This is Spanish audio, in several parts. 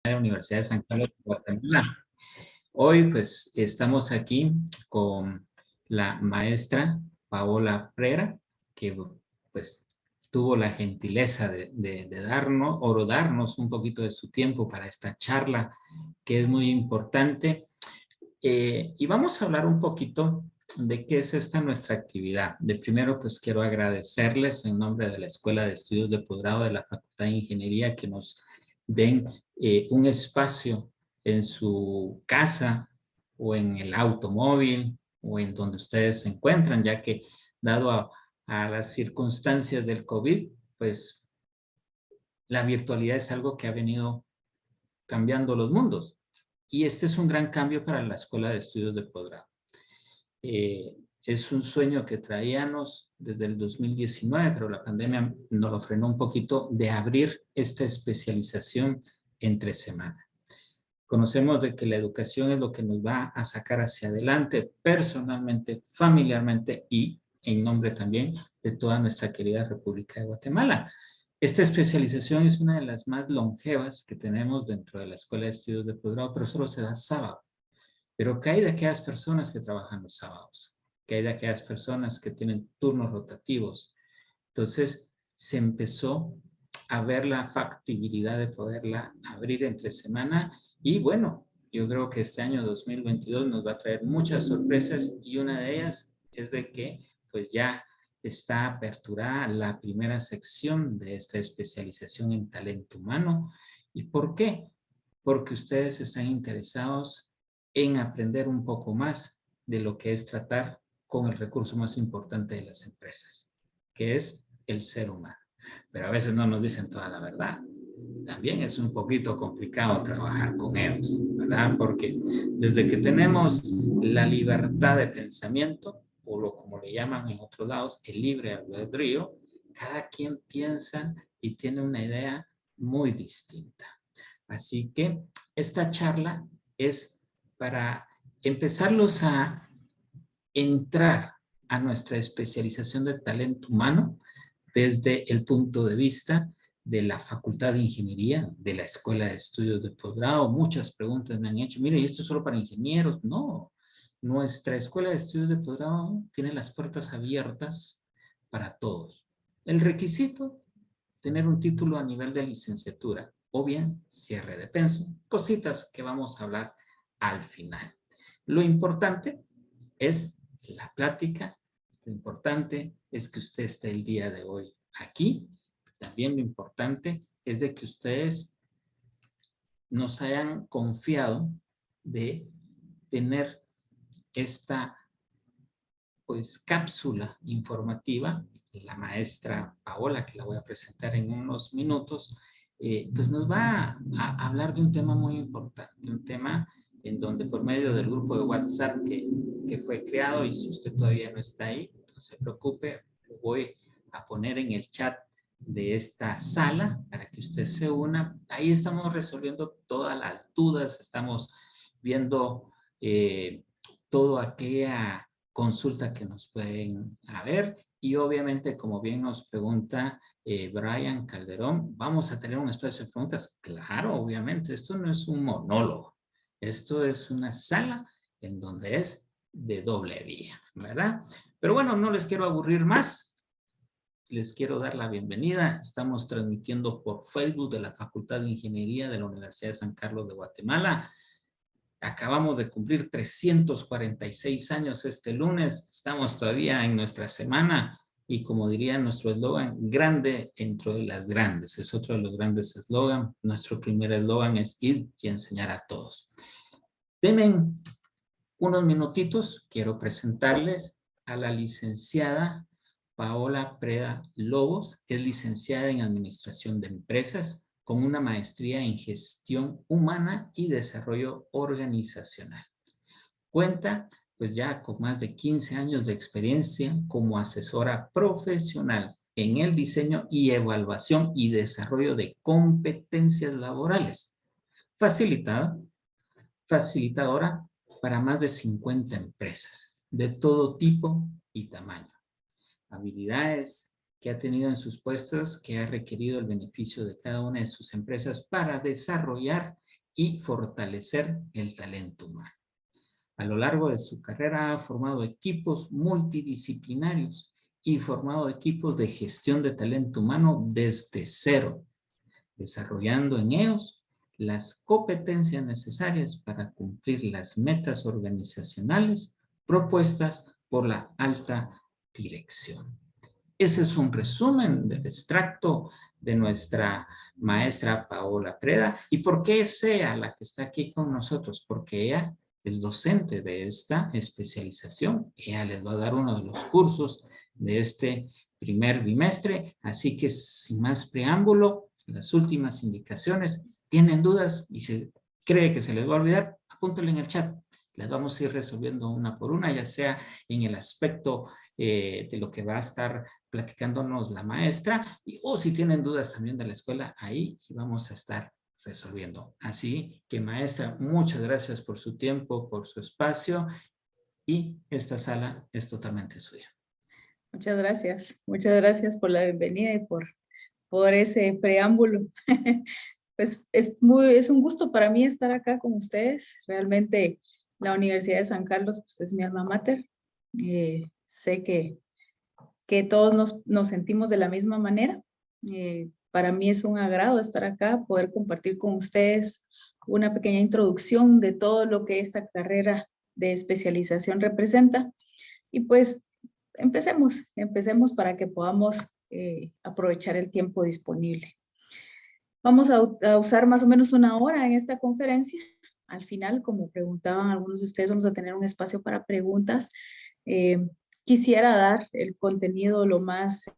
de la Universidad de San Carlos de Guatemala. Hoy pues estamos aquí con la maestra Paola Prera, que pues tuvo la gentileza de darnos o darnos un poquito de su tiempo para esta charla que es muy importante. Y vamos a hablar un poquito de qué es esta nuestra actividad. De primero, pues quiero agradecerles en nombre de la Escuela de Estudios de Posgrado de la Facultad de Ingeniería que nos den un espacio en su casa o en el automóvil o en donde ustedes se encuentran, ya que dado a las circunstancias del COVID, pues la virtualidad es algo que ha venido cambiando los mundos. Y este es un gran cambio para la Escuela de Estudios de Posgrado. Es un sueño que traíamos desde el 2019, pero la pandemia nos lo frenó un poquito de abrir esta especialización entre semana. Conocemos de que la educación es lo que nos va a sacar hacia adelante personalmente, familiarmente y en nombre también de toda nuestra querida República de Guatemala. Esta especialización es una de las más longevas que tenemos dentro de la Escuela de Estudios de Posgrado, pero solo se da sábado. Pero ¿qué hay de aquellas personas que trabajan los sábados? ¿Qué hay de aquellas personas que tienen turnos rotativos? Entonces se empezó a ver la factibilidad de poderla abrir entre semana y bueno, yo creo que este año 2022 nos va a traer muchas sorpresas y una de ellas es de que pues ya está aperturada la primera sección de esta especialización en talento humano. ¿Y por qué? Porque ustedes están interesados en aprender un poco más de lo que es tratar con el recurso más importante de las empresas, que es el ser humano. Pero a veces no nos dicen toda la verdad. También es un poquito complicado trabajar con ellos, ¿verdad? Porque desde que tenemos la libertad de pensamiento, o lo como le llaman en otros lados, el libre albedrío, cada quien piensa y tiene una idea muy distinta. Así que esta charla es para empezarlos a entrar a nuestra especialización de talento humano desde el punto de vista de la Facultad de Ingeniería, de la Escuela de Estudios de Posgrado. Muchas preguntas me han hecho, mire, ¿y esto es solo para ingenieros? No, nuestra Escuela de Estudios de Posgrado tiene las puertas abiertas para todos. El requisito, tener un título a nivel de licenciatura o bien cierre de pensum, cositas que vamos a hablar al final. Lo importante es la plática, lo importante es que usted esté el día de hoy aquí. También lo importante es de que ustedes nos hayan confiado de tener esta pues cápsula informativa. La maestra Paola, que la voy a presentar en unos minutos, pues nos va a hablar de un tema muy importante, un tema en donde por medio del grupo de WhatsApp que fue creado, y si usted todavía no está ahí, no se preocupe, lo voy a poner en el chat de esta sala para que usted se una. Ahí estamos resolviendo todas las dudas, estamos viendo todo aquella consulta que nos pueden haber y obviamente, como bien nos pregunta Brian Calderón, ¿vamos a tener un espacio de preguntas? Claro, obviamente, esto no es un monólogo, esto es una sala en donde es de doble vía, ¿verdad? Pero bueno, no les quiero aburrir más, les quiero dar la bienvenida. Estamos transmitiendo por Facebook de la Facultad de Ingeniería de la Universidad de San Carlos de Guatemala. Acabamos de cumplir 346 años este lunes, estamos todavía en nuestra semana y como diría nuestro eslogan, grande dentro de las grandes, es otro de los grandes eslogan. Nuestro primer eslogan es ir y enseñar a todos. Denme unos minutitos, quiero presentarles a la licenciada Paola Preda Lobos, es licenciada en Administración de Empresas, con una maestría en Gestión Humana y Desarrollo Organizacional. Cuenta pues ya con más de 15 años de experiencia como asesora profesional en el diseño y evaluación y desarrollo de competencias laborales. Facilitadora para más de 50 empresas de todo tipo y tamaño. Habilidades que ha tenido en sus puestos que ha requerido el beneficio de cada una de sus empresas para desarrollar y fortalecer el talento humano. A lo largo de su carrera ha formado equipos multidisciplinarios y formado equipos de gestión de talento humano desde cero, desarrollando en ellos las competencias necesarias para cumplir las metas organizacionales propuestas por la alta dirección. Ese es un resumen del extracto de nuestra maestra Paola Preda. ¿Y por qué sea la que está aquí con nosotros? Porque ella es docente de esta especialización. Ella les va a dar uno de los cursos de este primer bimestre. Así que sin más preámbulo, las últimas indicaciones. ¿Tienen dudas y se cree que se les va a olvidar? Apúntenlo en el chat. Las vamos a ir resolviendo una por una, ya sea en el aspecto de lo que va a estar platicándonos la maestra, o si tienen dudas también de la escuela, ahí vamos a estar resolviendo. Así que maestra, muchas gracias por su tiempo, por su espacio, y esta sala es totalmente suya. Muchas gracias por la bienvenida y por ese preámbulo. Pues es un gusto para mí estar acá con ustedes. Realmente la Universidad de San Carlos pues, es mi alma mater. Sé que todos nos sentimos de la misma manera. Para mí es un agrado estar acá, poder compartir con ustedes una pequeña introducción de todo lo que esta carrera de especialización representa. Y pues empecemos para que podamos aprovechar el tiempo disponible. Vamos a usar más o menos una hora en esta conferencia. Al final, como preguntaban algunos de ustedes, vamos a tener un espacio para preguntas. Quisiera dar el contenido lo más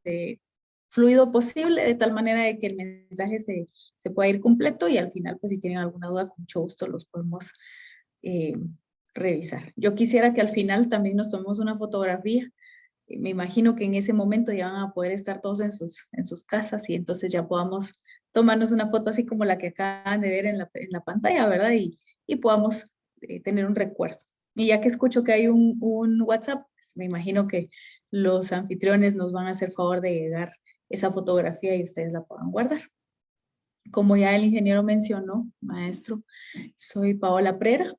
fluido posible, de tal manera de que el mensaje se pueda ir completo y al final, pues si tienen alguna duda, con mucho gusto los podemos revisar. Yo quisiera que al final también nos tomemos una fotografía. Me imagino que en ese momento ya van a poder estar todos en sus casas y entonces ya podamos tomarnos una foto así como la que acaban de ver en la pantalla, ¿verdad? Y podamos tener un recuerdo. Y ya que escucho que hay un WhatsApp, pues me imagino que los anfitriones nos van a hacer favor de llegar esa fotografía y ustedes la puedan guardar. Como ya el ingeniero mencionó, maestro, soy Paola Prera.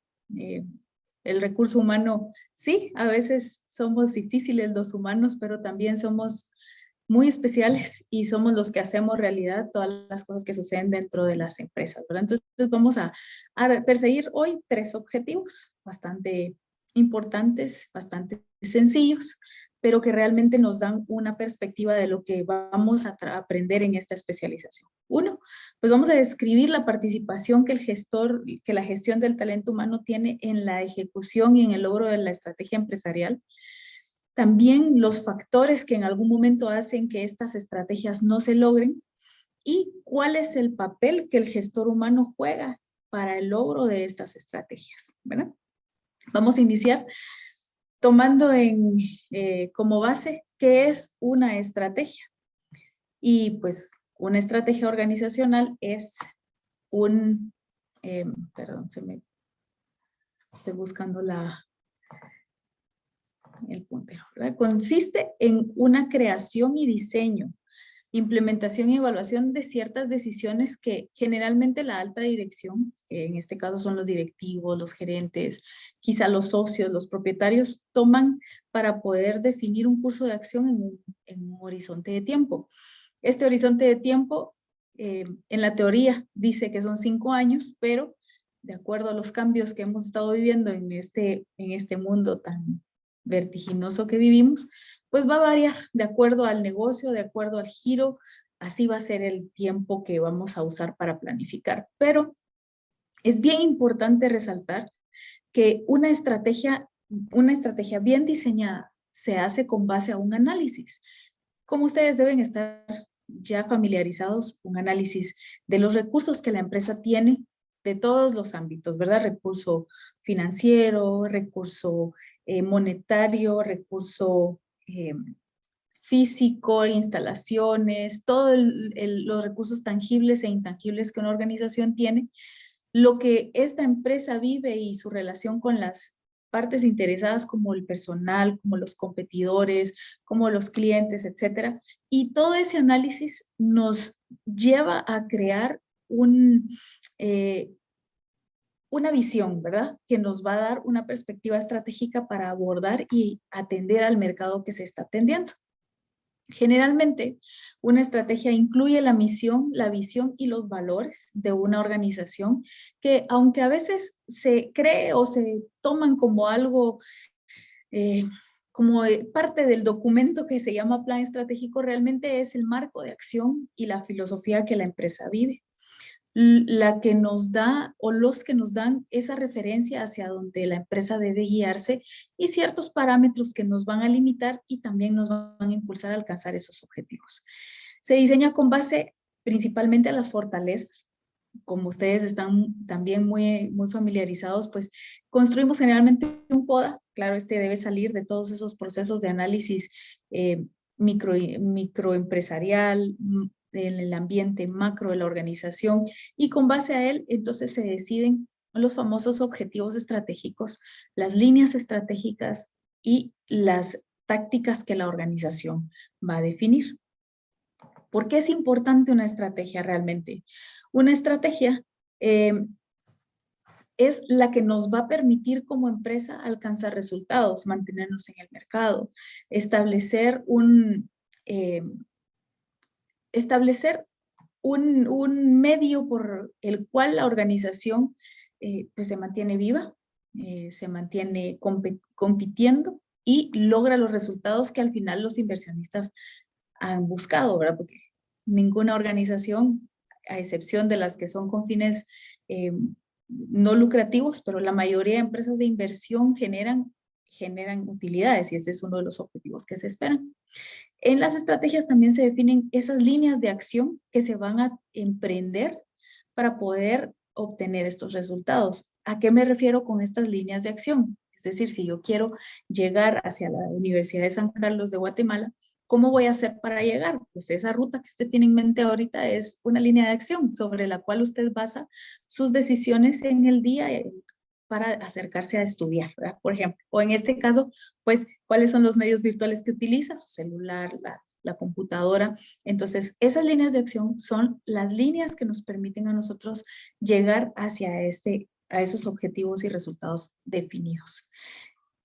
El recurso humano, sí, a veces somos difíciles los humanos, pero también somos muy especiales y somos los que hacemos realidad todas las cosas que suceden dentro de las empresas, ¿verdad? Entonces vamos a perseguir hoy 3 objetivos bastante importantes, bastante sencillos, pero que realmente nos dan una perspectiva de lo que vamos a aprender en esta especialización. Uno, pues vamos a describir la participación que la gestión del talento humano tiene en la ejecución y en el logro de la estrategia empresarial. También los factores que en algún momento hacen que estas estrategias no se logren y cuál es el papel que el gestor humano juega para el logro de estas estrategias, ¿verdad? Vamos a iniciar tomando como base qué es una estrategia. Y pues una estrategia organizacional es perdón, estoy buscando el puntero, ¿verdad? Consiste en una creación y diseño, implementación y evaluación de ciertas decisiones que generalmente la alta dirección, en este caso son los directivos, los gerentes, quizá los socios, los propietarios, toman para poder definir un curso de acción en un horizonte de tiempo. Este horizonte de tiempo, en la teoría, dice que son 5 años, pero de acuerdo a los cambios que hemos estado viviendo en este mundo tan vertiginoso que vivimos, pues va a variar de acuerdo al negocio, de acuerdo al giro, así va a ser el tiempo que vamos a usar para planificar. Pero es bien importante resaltar que una estrategia bien diseñada se hace con base a un análisis. Como ustedes deben estar ya familiarizados, un análisis de los recursos que la empresa tiene de todos los ámbitos, ¿verdad? Recurso financiero, recurso monetario, recurso físico, instalaciones, todos los recursos tangibles e intangibles que una organización tiene, lo que esta empresa vive y su relación con las partes interesadas como el personal, como los competidores, como los clientes, etcétera. Y todo ese análisis nos lleva a crear una visión, ¿verdad? Que nos va a dar una perspectiva estratégica para abordar y atender al mercado que se está atendiendo. Generalmente, una estrategia incluye la misión, la visión y los valores de una organización que, aunque a veces se cree o se toman como algo, como parte del documento que se llama plan estratégico, realmente es el marco de acción y la filosofía que la empresa vive. La que nos da o los que nos dan esa referencia hacia donde la empresa debe guiarse y ciertos parámetros que nos van a limitar y también nos van a impulsar a alcanzar esos objetivos. Se diseña con base principalmente a las fortalezas. Como ustedes están también muy familiarizados, pues construimos generalmente un FODA. Claro, este debe salir de todos esos procesos de análisis microempresarial, en el ambiente macro de la organización, y con base a él entonces se deciden los famosos objetivos estratégicos, las líneas estratégicas y las tácticas que la organización va a definir. ¿Por qué es importante una estrategia realmente? Una estrategia es la que nos va a permitir como empresa alcanzar resultados, mantenernos en el mercado, establecer un medio por el cual la organización pues se mantiene viva, se mantiene compitiendo y logra los resultados que al final los inversionistas han buscado, ¿verdad? Porque ninguna organización, a excepción de las que son con fines no lucrativos, pero la mayoría de empresas de inversión generan utilidades y ese es uno de los objetivos que se esperan. En las estrategias también se definen esas líneas de acción que se van a emprender para poder obtener estos resultados. ¿A qué me refiero con estas líneas de acción? Es decir, si yo quiero llegar hacia la Universidad de San Carlos de Guatemala, ¿cómo voy a hacer para llegar? Pues esa ruta que usted tiene en mente ahorita es una línea de acción sobre la cual usted basa sus decisiones en el día para acercarse a estudiar, ¿verdad? Por ejemplo, o en este caso, pues, ¿cuáles son los medios virtuales que utiliza? Su celular, la computadora. Entonces, esas líneas de acción son las líneas que nos permiten a nosotros llegar hacia a esos objetivos y resultados definidos.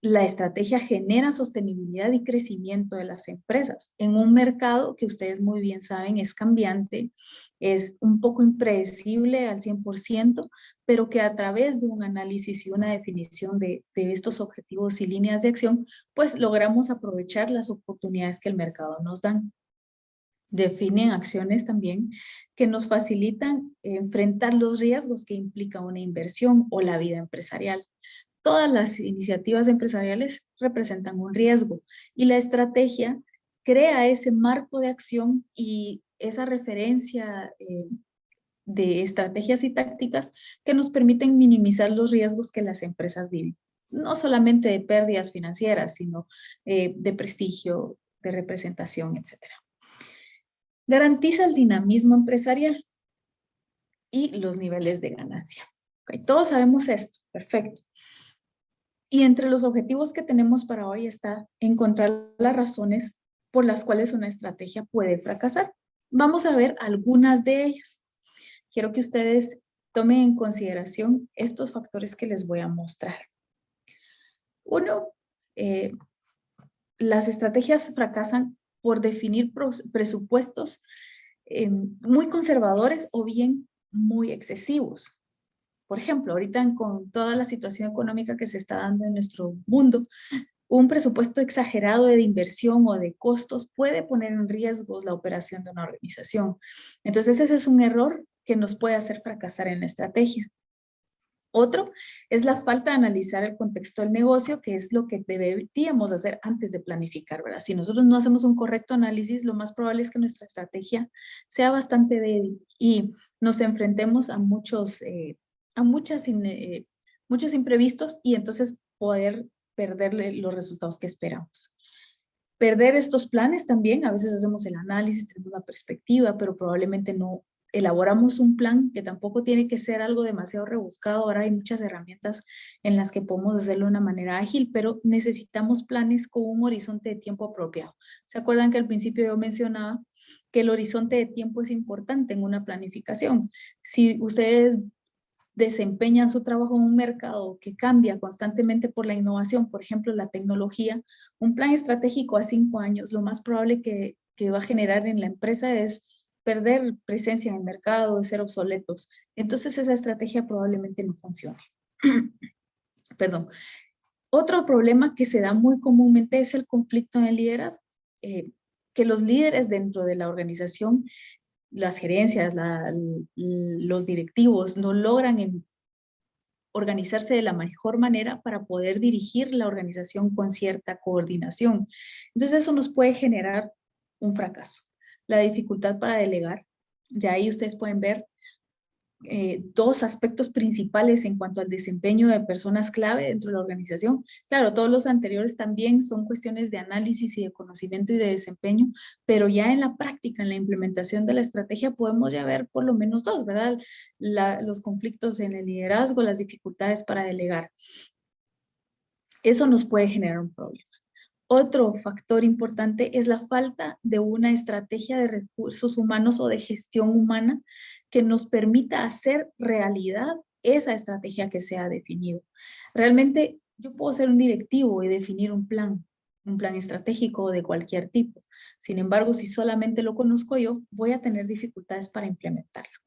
La estrategia genera sostenibilidad y crecimiento de las empresas en un mercado que ustedes muy bien saben es cambiante, es un poco impredecible al 100%, pero que a través de un análisis y una definición de estos objetivos y líneas de acción, pues logramos aprovechar las oportunidades que el mercado nos dan. Definen acciones también que nos facilitan enfrentar los riesgos que implica una inversión o la vida empresarial. Todas las iniciativas empresariales representan un riesgo y la estrategia crea ese marco de acción y esa referencia de estrategias y tácticas que nos permiten minimizar los riesgos que las empresas viven. No solamente de pérdidas financieras, sino de prestigio, de representación, etc. Garantiza el dinamismo empresarial y los niveles de ganancia. Okay, todos sabemos esto, perfecto. Y entre los objetivos que tenemos para hoy está encontrar las razones por las cuales una estrategia puede fracasar. Vamos a ver algunas de ellas. Quiero que ustedes tomen en consideración estos factores que les voy a mostrar. Uno, las estrategias fracasan por definir presupuestos muy conservadores o bien muy excesivos. Por ejemplo, ahorita con toda la situación económica que se está dando en nuestro mundo, un presupuesto exagerado de inversión o de costos puede poner en riesgo la operación de una organización. Entonces, ese es un error que nos puede hacer fracasar en la estrategia. Otro es la falta de analizar el contexto del negocio, que es lo que deberíamos hacer antes de planificar, ¿verdad? Si nosotros no hacemos un correcto análisis, lo más probable es que nuestra estrategia sea bastante débil y nos enfrentemos a muchos imprevistos y entonces poder perderle los resultados que esperamos. Perder estos planes también, a veces hacemos el análisis, tenemos la perspectiva, pero probablemente no elaboramos un plan que tampoco tiene que ser algo demasiado rebuscado. Ahora hay muchas herramientas en las que podemos hacerlo de una manera ágil, pero necesitamos planes con un horizonte de tiempo apropiado. ¿Se acuerdan que al principio yo mencionaba que el horizonte de tiempo es importante en una planificación? Si ustedes desempeñan su trabajo en un mercado que cambia constantemente por la innovación, por ejemplo, la tecnología, un plan estratégico a 5 años, lo más probable que va a generar en la empresa es perder presencia en el mercado, ser obsoletos. Entonces esa estrategia probablemente no funcione. Perdón. Otro problema que se da muy comúnmente es el conflicto en el liderazgo, que los líderes dentro de la organización, las gerencias, los directivos no logran organizarse de la mejor manera para poder dirigir la organización con cierta coordinación. Entonces eso nos puede generar un fracaso. La dificultad para delegar, ya ahí ustedes pueden ver dos aspectos principales en cuanto al desempeño de personas clave dentro de la organización. Claro, todos los anteriores también son cuestiones de análisis y de conocimiento y de desempeño, pero ya en la práctica, en la implementación de la estrategia, podemos ya ver por lo menos dos, ¿verdad? Los conflictos en el liderazgo, las dificultades para delegar. Eso nos puede generar un problema. Otro factor importante es la falta de una estrategia de recursos humanos o de gestión humana que nos permita hacer realidad esa estrategia que se ha definido. Realmente yo puedo ser un directivo y definir un plan estratégico de cualquier tipo. Sin embargo, si solamente lo conozco yo, voy a tener dificultades para implementarlo.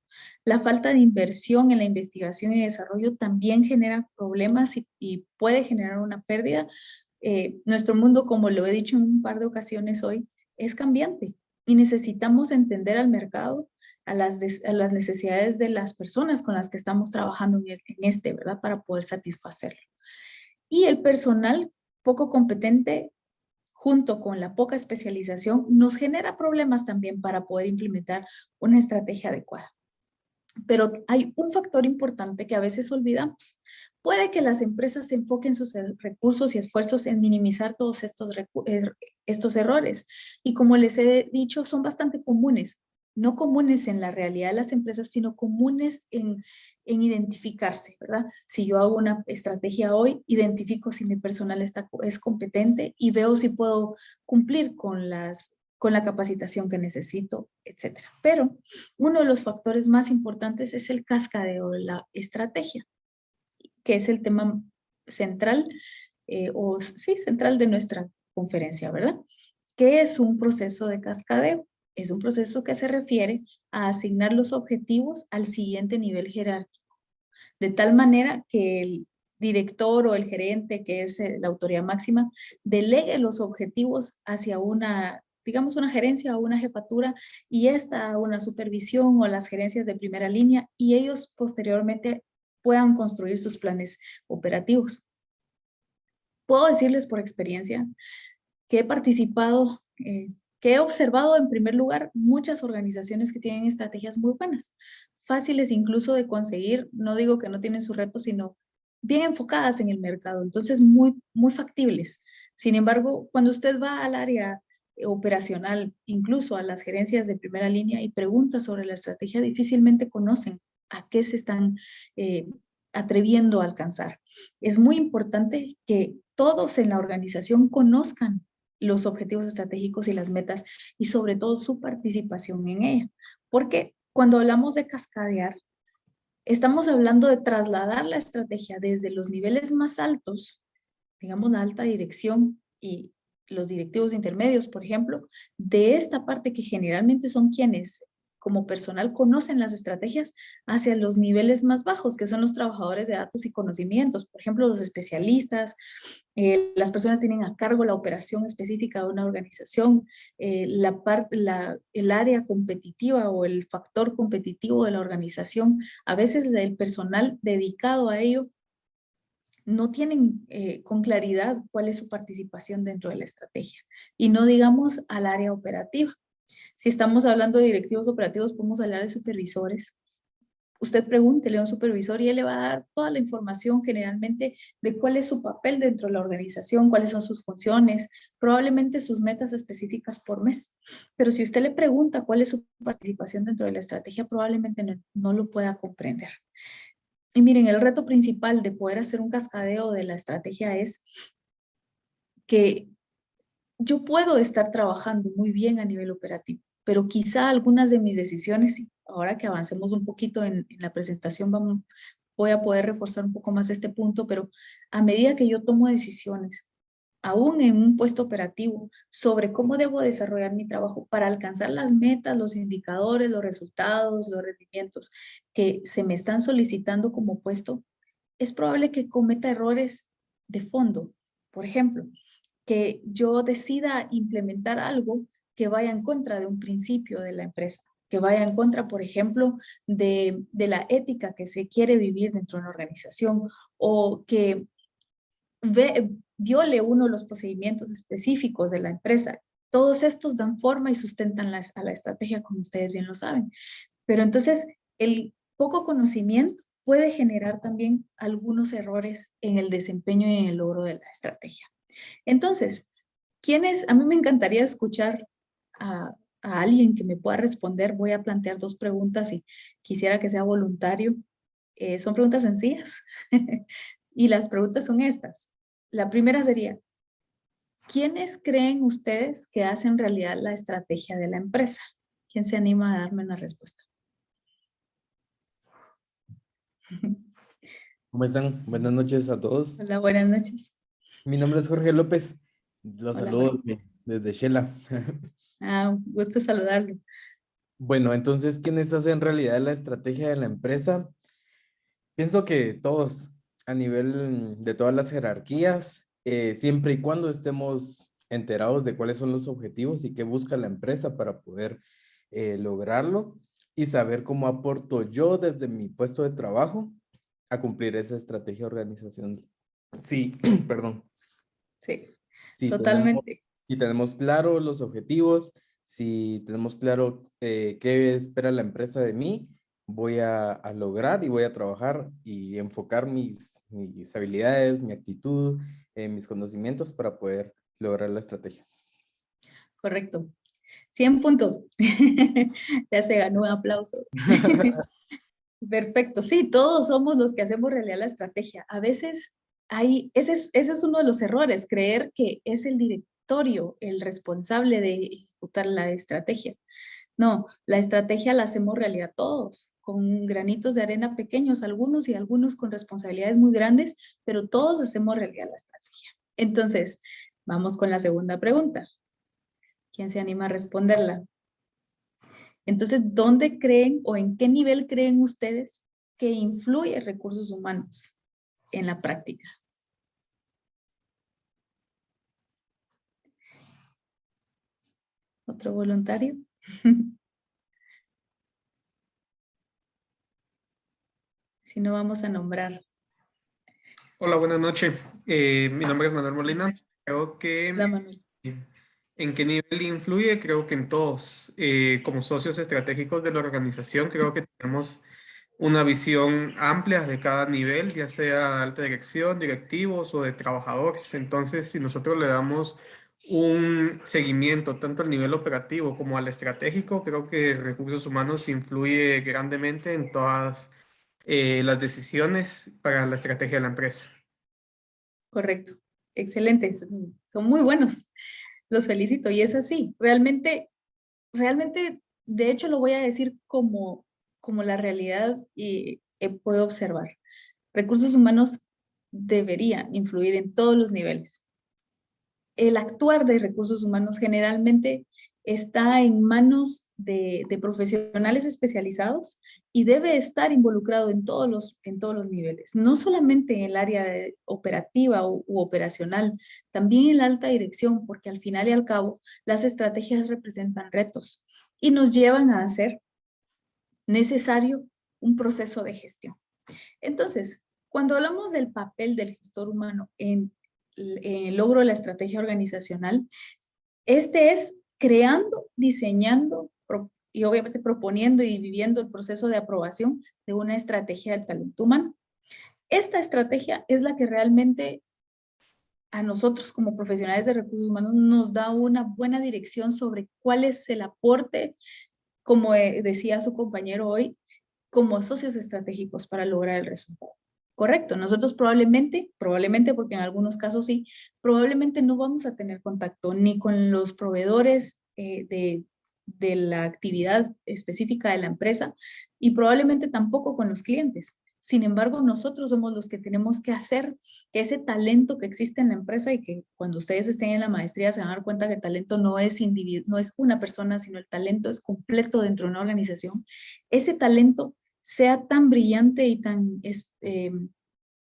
La falta de inversión en la investigación y desarrollo también genera problemas y puede generar una pérdida. Nuestro mundo, como lo he dicho en un par de ocasiones hoy, es cambiante y necesitamos entender al mercado, a las necesidades de las personas con las que estamos trabajando ¿verdad? Para poder satisfacerlo. Y el personal poco competente, junto con la poca especialización, nos genera problemas también para poder implementar una estrategia adecuada. Pero hay un factor importante que a veces olvidamos. Puede que las empresas se enfoquen sus recursos y esfuerzos en minimizar todos estos errores. Y como les he dicho, son bastante comunes. No comunes en la realidad de las empresas, sino comunes en identificarse, ¿verdad? Si yo hago una estrategia hoy, identifico si mi personal es competente y veo si puedo cumplir con la capacitación que necesito, etcétera. Pero uno de los factores más importantes es el cascadeo de la estrategia, que es el tema central, central de nuestra conferencia, ¿verdad? ¿Qué es un proceso de cascadeo? Es un proceso que se refiere a asignar los objetivos al siguiente nivel jerárquico, de tal manera que el director o el gerente, que es la autoridad máxima, delegue los objetivos hacia digamos, una gerencia o una jefatura y esta una supervisión o las gerencias de primera línea y ellos posteriormente puedan construir sus planes operativos. Puedo decirles por experiencia que he participado, que he observado en primer lugar muchas organizaciones que tienen estrategias muy buenas, fáciles incluso de conseguir, no digo que no tienen sus retos, sino bien enfocadas en el mercado, entonces muy, muy factibles. Sin embargo, cuando usted va al área operacional, incluso a las gerencias de primera línea y pregunta sobre la estrategia, difícilmente conocen a qué se están atreviendo a alcanzar. Es muy importante que todos en la organización conozcan los objetivos estratégicos y las metas y sobre todo su participación en ella. Porque cuando hablamos de cascadear, estamos hablando de trasladar la estrategia desde los niveles más altos, digamos la alta dirección y los directivos intermedios, por ejemplo, de esta parte que generalmente son quienes como personal conocen las estrategias hacia los niveles más bajos, que son los trabajadores de datos y conocimientos, por ejemplo, los especialistas, las personas tienen a cargo la operación específica de una organización, el área competitiva o el factor competitivo de la organización, a veces el personal dedicado a ello no tienen con claridad cuál es su participación dentro de la estrategia y no digamos al área operativa. Si estamos hablando de directivos operativos, podemos hablar de supervisores. Usted pregúntele a un supervisor y él le va a dar toda la información generalmente de cuál es su papel dentro de la organización, cuáles son sus funciones, probablemente sus metas específicas por mes. Pero si usted le pregunta cuál es su participación dentro de la estrategia, probablemente no lo pueda comprender. Y miren, el reto principal de poder hacer un cascadeo de la estrategia es que yo puedo estar trabajando muy bien a nivel operativo, pero quizá algunas de mis decisiones, ahora que avancemos un poquito en la presentación, voy a poder reforzar un poco más este punto, pero a medida que yo tomo decisiones, aún en un puesto operativo, sobre cómo debo desarrollar mi trabajo para alcanzar las metas, los indicadores, los resultados, los rendimientos que se me están solicitando como puesto, es probable que cometa errores de fondo. Por ejemplo, que yo decida implementar algo que vaya en contra de un principio de la empresa, que vaya en contra, por ejemplo, de la ética que se quiere vivir dentro de una organización, o que viole uno de los procedimientos específicos de la empresa. Todos estos dan forma y sustentan a la estrategia, como ustedes bien lo saben. Pero entonces, el poco conocimiento puede generar también algunos errores en el desempeño y en el logro de la estrategia. Entonces, a mí me encantaría escuchar a alguien que me pueda responder. Voy a plantear 2 preguntas y quisiera que sea voluntario. Son preguntas sencillas. Y las preguntas son estas. La primera sería, ¿quiénes creen ustedes que hacen realidad la estrategia de la empresa? ¿Quién se anima a darme una respuesta? ¿Cómo están? Buenas noches a todos. Hola, buenas noches. Mi nombre es Jorge López. Los Hola, saludo Jorge. desde Shela. Un gusto saludarlo. Bueno, entonces, ¿quiénes hacen realidad la estrategia de la empresa? Pienso que todos, a nivel de todas las jerarquías, siempre y cuando estemos enterados de cuáles son los objetivos y qué busca la empresa para poder lograrlo, y saber cómo aporto yo desde mi puesto de trabajo a cumplir esa estrategia organizacional. Sí, perdón. Sí, Si tenemos, totalmente. si tenemos claro los objetivos, si tenemos claro qué espera la empresa de mí, voy a lograr y voy a trabajar y enfocar mis habilidades, mi actitud, mis conocimientos para poder lograr la estrategia. Correcto. 100 puntos. Ya se ganó un aplauso. Perfecto. Sí, todos somos los que hacemos realidad la estrategia. A veces ese es uno de los errores, creer que es el directorio el responsable de ejecutar la estrategia. No, la estrategia la hacemos realidad todos, con granitos de arena pequeños, algunos y algunos con responsabilidades muy grandes, pero todos hacemos realidad la estrategia. Entonces, vamos con la segunda pregunta. ¿Quién se anima a responderla? Entonces, ¿dónde creen o en qué nivel creen ustedes que influye recursos humanos en la práctica? ¿Otro voluntario? Si no, vamos a nombrar. Hola, buenas noches. Mi nombre es Manuel Molina. Creo que La Manuel. en qué nivel influye, creo que en todos. Como socios estratégicos de la organización, creo que tenemos una visión amplia de cada nivel, ya sea alta dirección, directivos o de trabajadores. Entonces, si nosotros le damos un seguimiento tanto al nivel operativo como al estratégico, creo que recursos humanos influye grandemente en todas las decisiones para la estrategia de la empresa. Correcto. Excelente. Son muy buenos. Los felicito. Y es así. Realmente, de hecho, lo voy a decir como la realidad y puedo observar. Recursos humanos debería influir en todos los niveles. El actuar de recursos humanos generalmente está en manos de profesionales especializados y debe estar involucrado en todos los niveles, no solamente en el área operativa u operacional, también en la alta dirección, porque al final y al cabo las estrategias representan retos y nos llevan a hacer necesario un proceso de gestión. Entonces, cuando hablamos del papel del gestor humano en el logro de la estrategia organizacional, este es creando, diseñando y obviamente proponiendo y viviendo el proceso de aprobación de una estrategia del talento humano. Esta estrategia es la que realmente a nosotros como profesionales de recursos humanos nos da una buena dirección sobre cuál es el aporte, como decía su compañero hoy, como socios estratégicos para lograr el resultado. Correcto, nosotros probablemente porque en algunos casos sí, probablemente no vamos a tener contacto ni con los proveedores de la actividad específica de la empresa y probablemente tampoco con los clientes. Sin embargo, nosotros somos los que tenemos que hacer que ese talento que existe en la empresa, y que cuando ustedes estén en la maestría se van a dar cuenta que el talento no es no es una persona, sino el talento es completo dentro de una organización, ese talento sea tan brillante y tan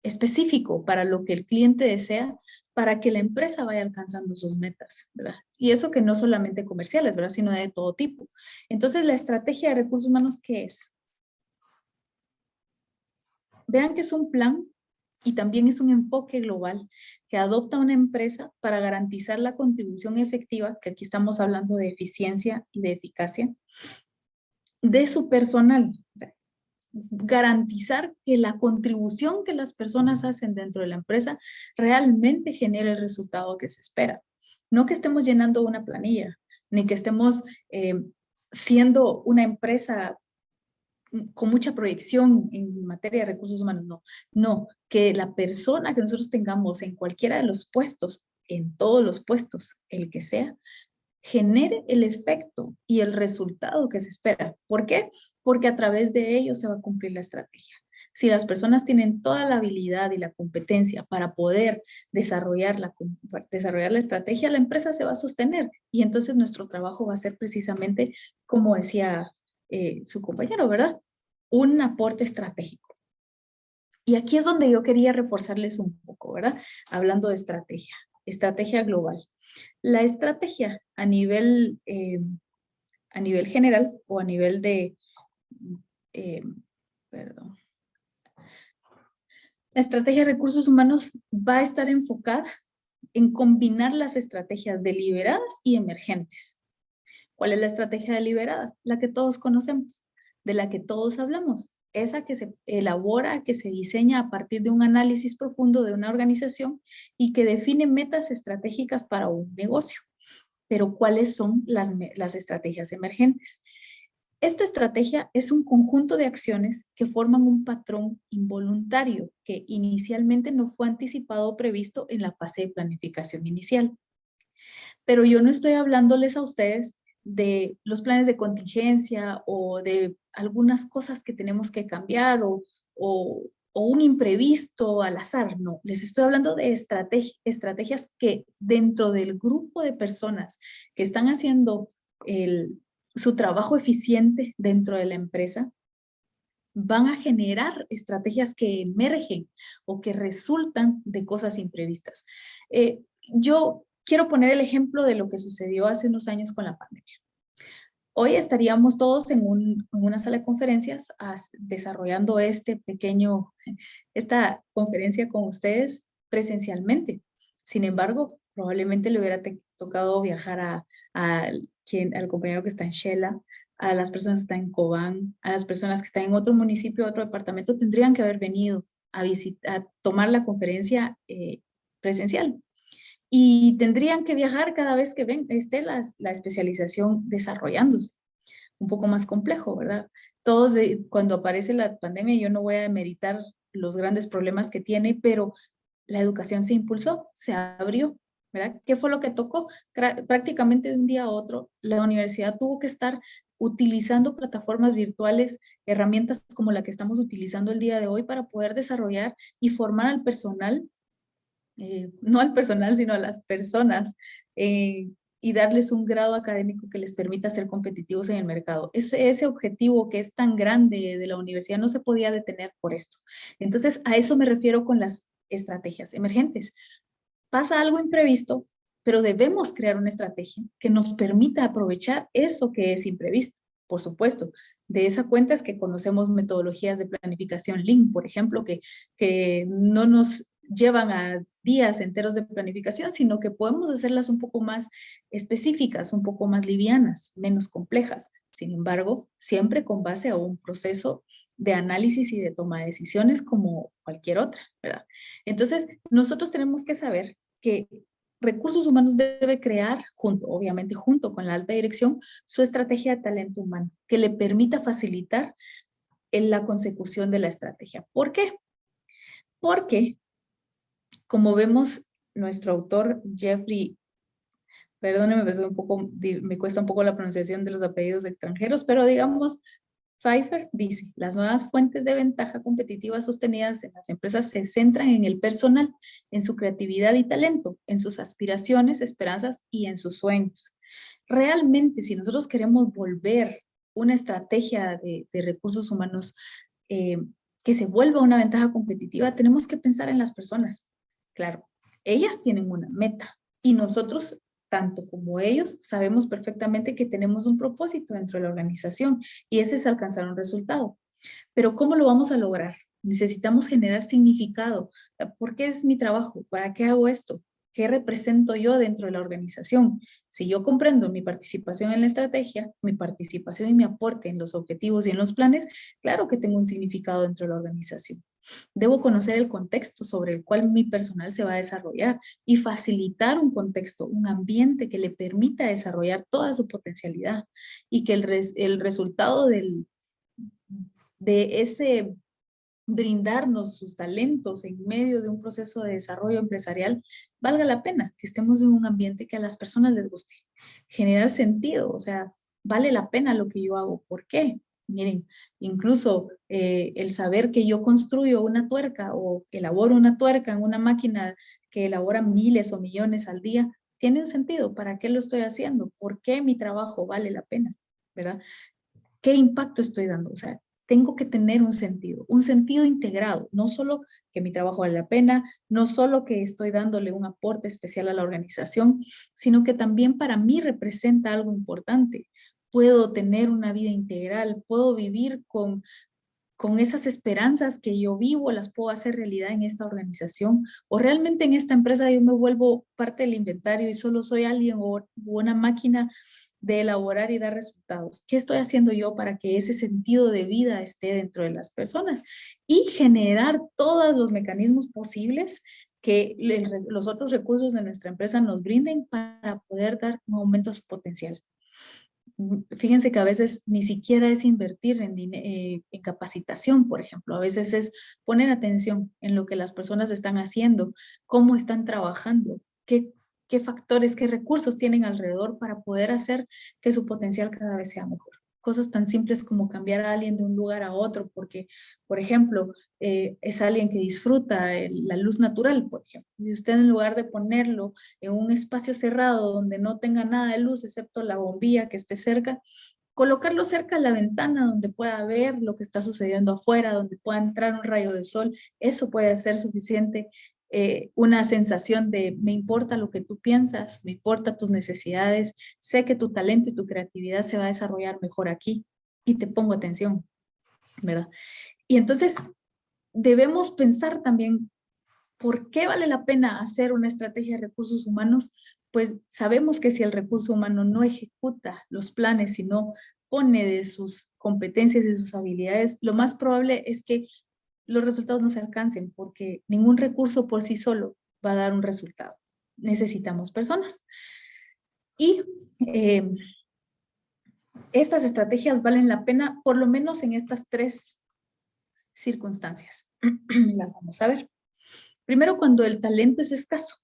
específico para lo que el cliente desea, para que la empresa vaya alcanzando sus metas, ¿verdad? Y eso que no solamente comerciales, ¿verdad? Sino de todo tipo. Entonces, la estrategia de recursos humanos, ¿qué es? Vean que es un plan y también es un enfoque global que adopta una empresa para garantizar la contribución efectiva, que aquí estamos hablando de eficiencia y de eficacia, de su personal. O sea, garantizar que la contribución que las personas hacen dentro de la empresa realmente genere el resultado que se espera. No que estemos llenando una planilla, ni que estemos siendo una empresa con mucha proyección en materia de recursos humanos, no. No, que la persona que nosotros tengamos en cualquiera de los puestos, en todos los puestos, el que sea, genere el efecto y el resultado que se espera. ¿Por qué? Porque a través de ello se va a cumplir la estrategia. Si las personas tienen toda la habilidad y la competencia para poder desarrollar la estrategia, la empresa se va a sostener y entonces nuestro trabajo va a ser precisamente, como decía su compañero, ¿verdad? Un aporte estratégico. Y aquí es donde yo quería reforzarles un poco, ¿verdad? Hablando de estrategia global. La estrategia a nivel general o a nivel de, perdón. La estrategia de recursos humanos va a estar enfocada en combinar las estrategias deliberadas y emergentes. ¿Cuál es la estrategia deliberada? La que todos conocemos, de la que todos hablamos. Esa que se elabora, que se diseña a partir de un análisis profundo de una organización y que define metas estratégicas para un negocio. Pero ¿cuáles son las estrategias emergentes? Esta estrategia es un conjunto de acciones que forman un patrón involuntario que inicialmente no fue anticipado o previsto en la fase de planificación inicial. Pero yo no estoy hablándoles a ustedes de los planes de contingencia o de algunas cosas que tenemos que cambiar o un imprevisto al azar, no. Les estoy hablando de estrategias que dentro del grupo de personas que están haciendo su trabajo eficiente dentro de la empresa, van a generar estrategias que emergen o que resultan de cosas imprevistas. Yo quiero poner el ejemplo de lo que sucedió hace unos años con la pandemia. Hoy estaríamos todos en una sala de conferencias desarrollando esta conferencia con ustedes presencialmente. Sin embargo, probablemente le hubiera tocado viajar al compañero que está en Shela, a las personas que están en Cobán, a las personas que están en otro municipio, otro departamento, tendrían que haber venido a tomar la conferencia presencial. Y tendrían que viajar cada vez que esté la especialización desarrollándose. Un poco más complejo, ¿verdad? Cuando aparece la pandemia, yo no voy a demeritar los grandes problemas que tiene, pero la educación se impulsó, se abrió, ¿verdad? ¿Qué fue lo que tocó? Prácticamente de un día a otro, la universidad tuvo que estar utilizando plataformas virtuales, herramientas como la que estamos utilizando el día de hoy para poder desarrollar y formar al personal, no al personal, sino a las personas, y darles un grado académico que les permita ser competitivos en el mercado. Ese objetivo que es tan grande de la universidad no se podía detener por esto. Entonces, a eso me refiero con las estrategias emergentes. Pasa algo imprevisto, pero debemos crear una estrategia que nos permita aprovechar eso que es imprevisto. Por supuesto, de esa cuenta es que conocemos metodologías de planificación Lean, por ejemplo, que no nos llevan a días enteros de planificación, sino que podemos hacerlas un poco más específicas, un poco más livianas, menos complejas. Sin embargo, siempre con base a un proceso de análisis y de toma de decisiones como cualquier otra, ¿verdad? Entonces, nosotros tenemos que saber que Recursos Humanos debe crear, obviamente junto con la alta dirección, su estrategia de talento humano, que le permita facilitar en la consecución de la estrategia. ¿Por qué? Porque, como vemos, nuestro autor Jeffrey, perdónenme, me cuesta un poco la pronunciación de los apellidos extranjeros, pero digamos Pfeiffer dice, las nuevas fuentes de ventaja competitiva sostenidas en las empresas se centran en el personal, en su creatividad y talento, en sus aspiraciones, esperanzas y en sus sueños. Realmente, si nosotros queremos volver una estrategia de recursos humanos que se vuelva una ventaja competitiva, tenemos que pensar en las personas. Claro, ellas tienen una meta y nosotros, tanto como ellos, sabemos perfectamente que tenemos un propósito dentro de la organización y ese es alcanzar un resultado. Pero ¿cómo lo vamos a lograr? Necesitamos generar significado. ¿Por qué es mi trabajo? ¿Para qué hago esto? ¿Qué represento yo dentro de la organización? Si yo comprendo mi participación en la estrategia, mi participación y mi aporte en los objetivos y en los planes, claro que tengo un significado dentro de la organización. Debo conocer el contexto sobre el cual mi personal se va a desarrollar y facilitar un contexto, un ambiente que le permita desarrollar toda su potencialidad y que el resultado de ese brindarnos sus talentos en medio de un proceso de desarrollo empresarial, valga la pena, que estemos en un ambiente que a las personas les guste, generar sentido, o sea, vale la pena lo que yo hago. ¿Por qué? Miren, incluso el saber que yo construyo una tuerca o elaboro una tuerca en una máquina que elabora miles o millones al día, tiene un sentido. ¿Para qué lo estoy haciendo? ¿Por qué mi trabajo vale la pena? ¿Verdad? ¿Qué impacto estoy dando? O sea, tengo que tener un sentido integrado, no solo que mi trabajo vale la pena, no solo que estoy dándole un aporte especial a la organización, sino que también para mí representa algo importante. Puedo tener una vida integral, puedo vivir con esas esperanzas que yo vivo, las puedo hacer realidad en esta organización, o realmente en esta empresa yo me vuelvo parte del inventario y solo soy alguien o una máquina de elaborar y dar resultados. ¿Qué estoy haciendo yo para que ese sentido de vida esté dentro de las personas? Y generar todos los mecanismos posibles que los otros recursos de nuestra empresa nos brinden para poder dar un aumento a su potencial. Fíjense que a veces ni siquiera es invertir en capacitación, por ejemplo. A veces es poner atención en lo que las personas están haciendo, cómo están trabajando, qué factores, qué recursos tienen alrededor para poder hacer que su potencial cada vez sea mejor. Cosas tan simples como cambiar a alguien de un lugar a otro, porque, por ejemplo, es alguien que disfruta la luz natural, por ejemplo, y usted en lugar de ponerlo en un espacio cerrado donde no tenga nada de luz excepto la bombilla que esté cerca, colocarlo cerca de la ventana donde pueda ver lo que está sucediendo afuera, donde pueda entrar un rayo de sol, eso puede ser suficiente. Una sensación de me importa lo que tú piensas, me importa tus necesidades, sé que tu talento y tu creatividad se va a desarrollar mejor aquí y te pongo atención, ¿verdad? Y entonces debemos pensar también ¿por qué vale la pena hacer una estrategia de recursos humanos? Pues sabemos que si el recurso humano no ejecuta los planes, sino pone de sus competencias y sus habilidades, lo más probable es que los resultados no se alcancen porque ningún recurso por sí solo va a dar un resultado. Necesitamos personas. Y estas estrategias valen la pena por lo menos en estas 3 circunstancias. Las vamos a ver. Primero, cuando el talento es escaso.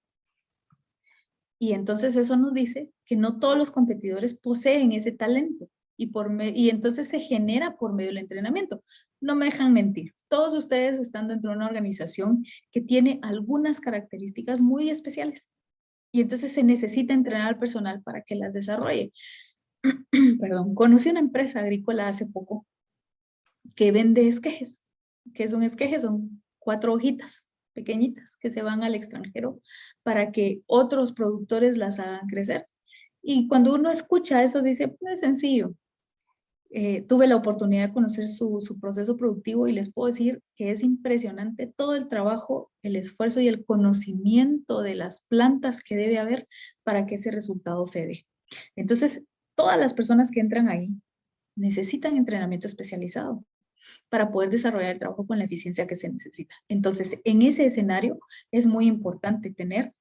Y entonces eso nos dice que no todos los competidores poseen ese talento y entonces se genera por medio del entrenamiento. No me dejan mentir. Todos ustedes están dentro de una organización que tiene algunas características muy especiales y entonces se necesita entrenar al personal para que las desarrolle. Perdón, conocí una empresa agrícola hace poco que vende esquejes. ¿Qué es un esqueje? Son 4 hojitas pequeñitas que se van al extranjero para que otros productores las hagan crecer. Y cuando uno escucha eso dice, pues es sencillo. Tuve la oportunidad de conocer su proceso productivo y les puedo decir que es impresionante todo el trabajo, el esfuerzo y el conocimiento de las plantas que debe haber para que ese resultado se dé. Entonces, todas las personas que entran ahí necesitan entrenamiento especializado para poder desarrollar el trabajo con la eficiencia que se necesita. Entonces, en ese escenario es muy importante tener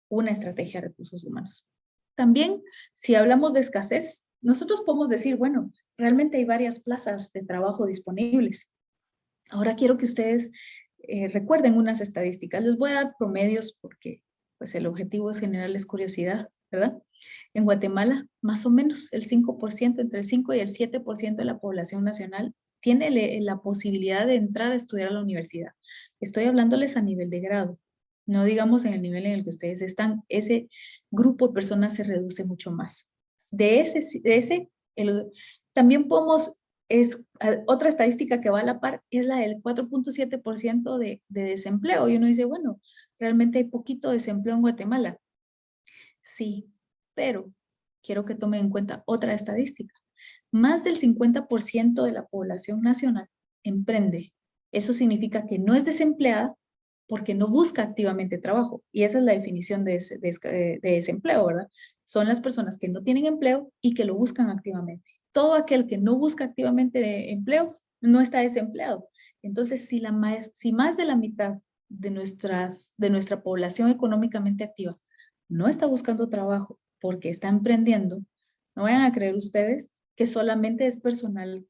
una estrategia de recursos humanos. También, si hablamos de escasez, nosotros podemos decir, bueno, realmente hay varias plazas de trabajo disponibles. Ahora quiero que ustedes recuerden unas estadísticas. Les voy a dar promedios porque pues, el objetivo es generarles curiosidad, ¿verdad? En Guatemala, más o menos el 5%, entre el 5 y el 7% de la población nacional tiene la posibilidad de entrar a estudiar a la universidad. Estoy hablándoles a nivel de grado, no digamos en el nivel en el que ustedes están. Ese grupo de personas se reduce mucho más. También podemos, otra estadística que va a la par es la del 4.7% de desempleo. Y uno dice, bueno, realmente hay poquito desempleo en Guatemala. Sí, pero quiero que tomen en cuenta otra estadística. Más del 50% de la población nacional emprende. Eso significa que no es desempleada porque no busca activamente trabajo. Y esa es la definición de desempleo, ¿verdad? Son las personas que no tienen empleo y que lo buscan activamente. Todo aquel que no busca activamente empleo no está desempleado. Entonces, si más de la mitad de nuestra población económicamente activa no está buscando trabajo porque está emprendiendo, no vayan a creer ustedes que solamente es personal,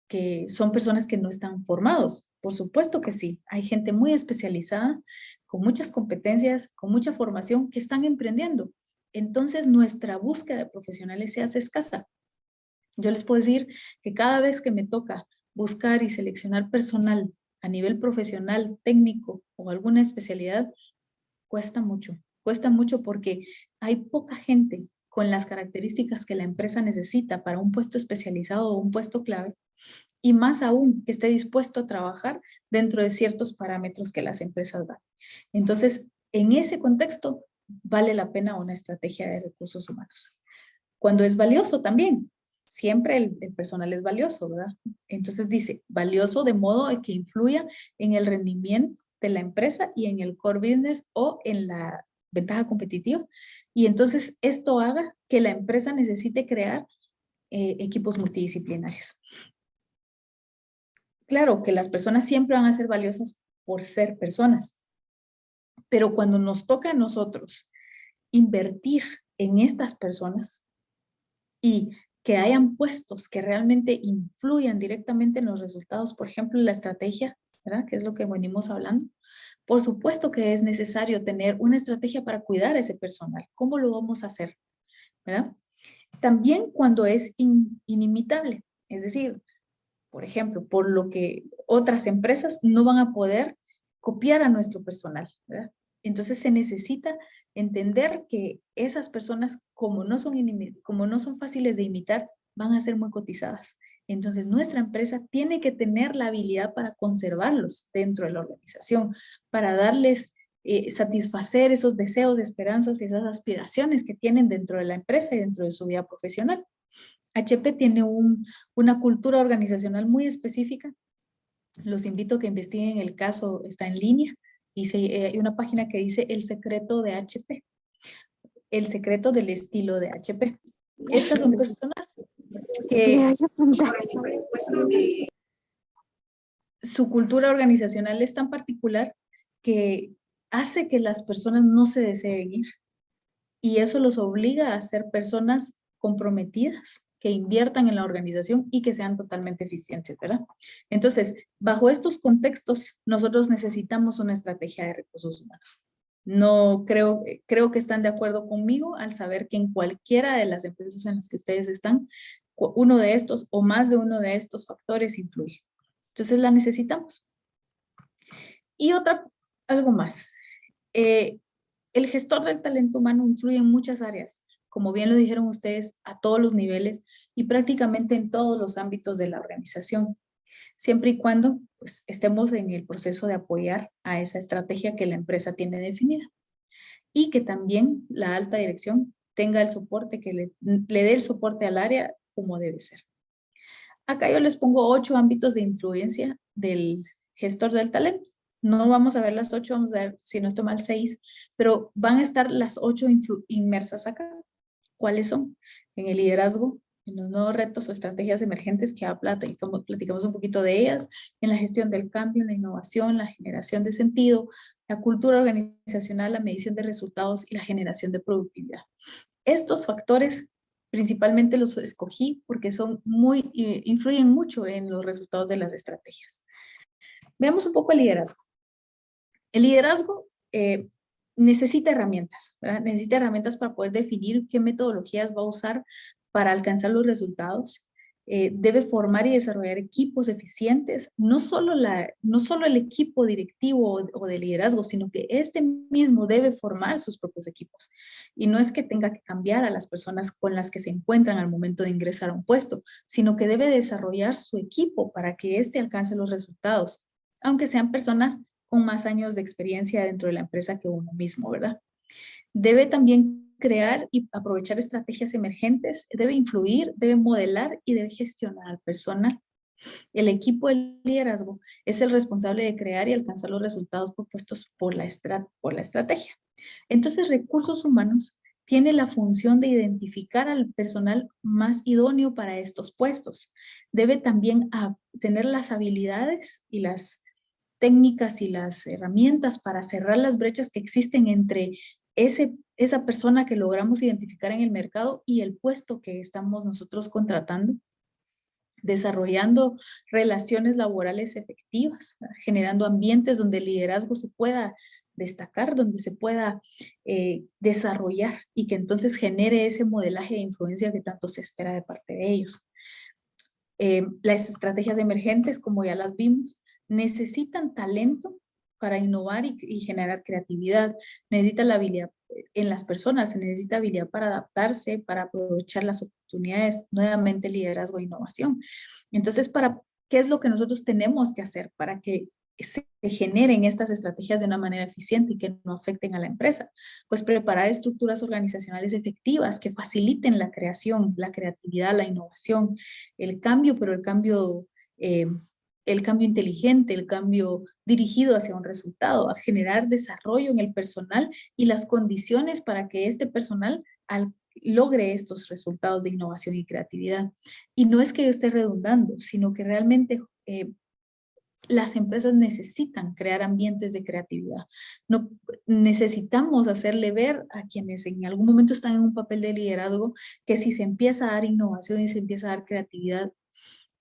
que son personas que no están formados. Por supuesto que sí. Hay gente muy especializada, con muchas competencias, con mucha formación, que están emprendiendo. Entonces, nuestra búsqueda de profesionales se hace escasa. Yo les puedo decir que cada vez que me toca buscar y seleccionar personal a nivel profesional, técnico o alguna especialidad, cuesta mucho porque hay poca gente con las características que la empresa necesita para un puesto especializado o un puesto clave, y más aún que esté dispuesto a trabajar dentro de ciertos parámetros que las empresas dan. Entonces, en ese contexto, vale la pena una estrategia de recursos humanos. Cuando es valioso también, siempre el personal es valioso, ¿verdad? Entonces dice, valioso de modo que influya en el rendimiento de la empresa y en el core business o en la ventaja competitiva. Y entonces esto haga que la empresa necesite crear equipos multidisciplinarios. Claro que las personas siempre van a ser valiosas por ser personas, pero cuando nos toca a nosotros invertir en estas personas y que hayan puestos que realmente influyan directamente en los resultados, por ejemplo, la estrategia, ¿verdad? Que es lo que venimos hablando. Por supuesto que es necesario tener una estrategia para cuidar a ese personal. ¿Cómo lo vamos a hacer? ¿Verdad? También cuando es inimitable, es decir, por ejemplo, por lo que otras empresas no van a poder copiar a nuestro personal, ¿verdad? Entonces se necesita entender que esas personas, como no son fáciles de imitar, van a ser muy cotizadas. Entonces nuestra empresa tiene que tener la habilidad para conservarlos dentro de la organización, para darles, satisfacer esos deseos, esperanzas y esas aspiraciones que tienen dentro de la empresa y dentro de su vida profesional. HP tiene una cultura organizacional muy específica. Los invito a que investiguen el caso, está en línea. Y hay una página que dice El secreto de HP. El secreto del estilo de HP. Estas son personas que su cultura organizacional es tan particular que hace que las personas no se deseen ir. Y eso los obliga a ser personas comprometidas, que inviertan en la organización y que sean totalmente eficientes, ¿verdad? Entonces, bajo estos contextos, nosotros necesitamos una estrategia de recursos humanos. No creo que están de acuerdo conmigo al saber que en cualquiera de las empresas en las que ustedes están, uno de estos o más de uno de estos factores influye. Entonces, la necesitamos. Y algo más. El gestor del talento humano influye en muchas áreas, como bien lo dijeron ustedes, a todos los niveles y prácticamente en todos los ámbitos de la organización, siempre y cuando pues, estemos en el proceso de apoyar a esa estrategia que la empresa tiene definida y que también la alta dirección tenga el soporte, que le dé el soporte al área como debe ser. Acá yo les pongo 8 ámbitos de influencia del gestor del talento. No vamos a ver las 8, vamos a ver, si no estoy mal, 6, pero van a estar las 8 inmersas acá. ¿Cuáles son? En el liderazgo, en los nuevos retos o estrategias emergentes, que platicamos un poquito de ellas, en la gestión del cambio, en la innovación, la generación de sentido, la cultura organizacional, la medición de resultados y la generación de productividad. Estos factores principalmente los escogí porque influyen mucho en los resultados de las estrategias. Veamos un poco el liderazgo. El liderazgo necesita herramientas, ¿verdad? Necesita herramientas para poder definir qué metodologías va a usar para alcanzar los resultados. debe formar y desarrollar equipos eficientes, no solo el equipo directivo o de liderazgo, sino que este mismo debe formar sus propios equipos. Y no es que tenga que cambiar a las personas con las que se encuentran al momento de ingresar a un puesto, sino que debe desarrollar su equipo para que éste alcance los resultados, aunque sean personas con más años de experiencia dentro de la empresa que uno mismo, ¿verdad? Debe también crear y aprovechar estrategias emergentes, debe influir, debe modelar y debe gestionar al personal. El equipo de liderazgo es el responsable de crear y alcanzar los resultados propuestos por la estrategia. Entonces, recursos humanos tiene la función de identificar al personal más idóneo para estos puestos. Debe también tener las habilidades y las técnicas y las herramientas para cerrar las brechas que existen entre esa persona que logramos identificar en el mercado y el puesto que estamos nosotros contratando, desarrollando relaciones laborales efectivas, generando ambientes donde el liderazgo se pueda destacar, donde se pueda desarrollar y que entonces genere ese modelaje de influencia que tanto se espera de parte de ellos. Las estrategias emergentes, como ya las vimos, necesitan talento para innovar y generar creatividad. Necesita la habilidad en las personas, se necesita habilidad para adaptarse, para aprovechar las oportunidades, nuevamente liderazgo e innovación. Entonces, ¿qué es lo que nosotros tenemos que hacer para que se generen estas estrategias de una manera eficiente y que no afecten a la empresa? Pues preparar estructuras organizacionales efectivas que faciliten la creación, la creatividad, la innovación, el cambio, pero el cambio inteligente, el cambio dirigido hacia un resultado, a generar desarrollo en el personal y las condiciones para que este personal logre estos resultados de innovación y creatividad. Y no es que yo esté redundando, sino que realmente las empresas necesitan crear ambientes de creatividad. No, necesitamos hacerle ver a quienes en algún momento están en un papel de liderazgo que si se empieza a dar innovación y se empieza a dar creatividad,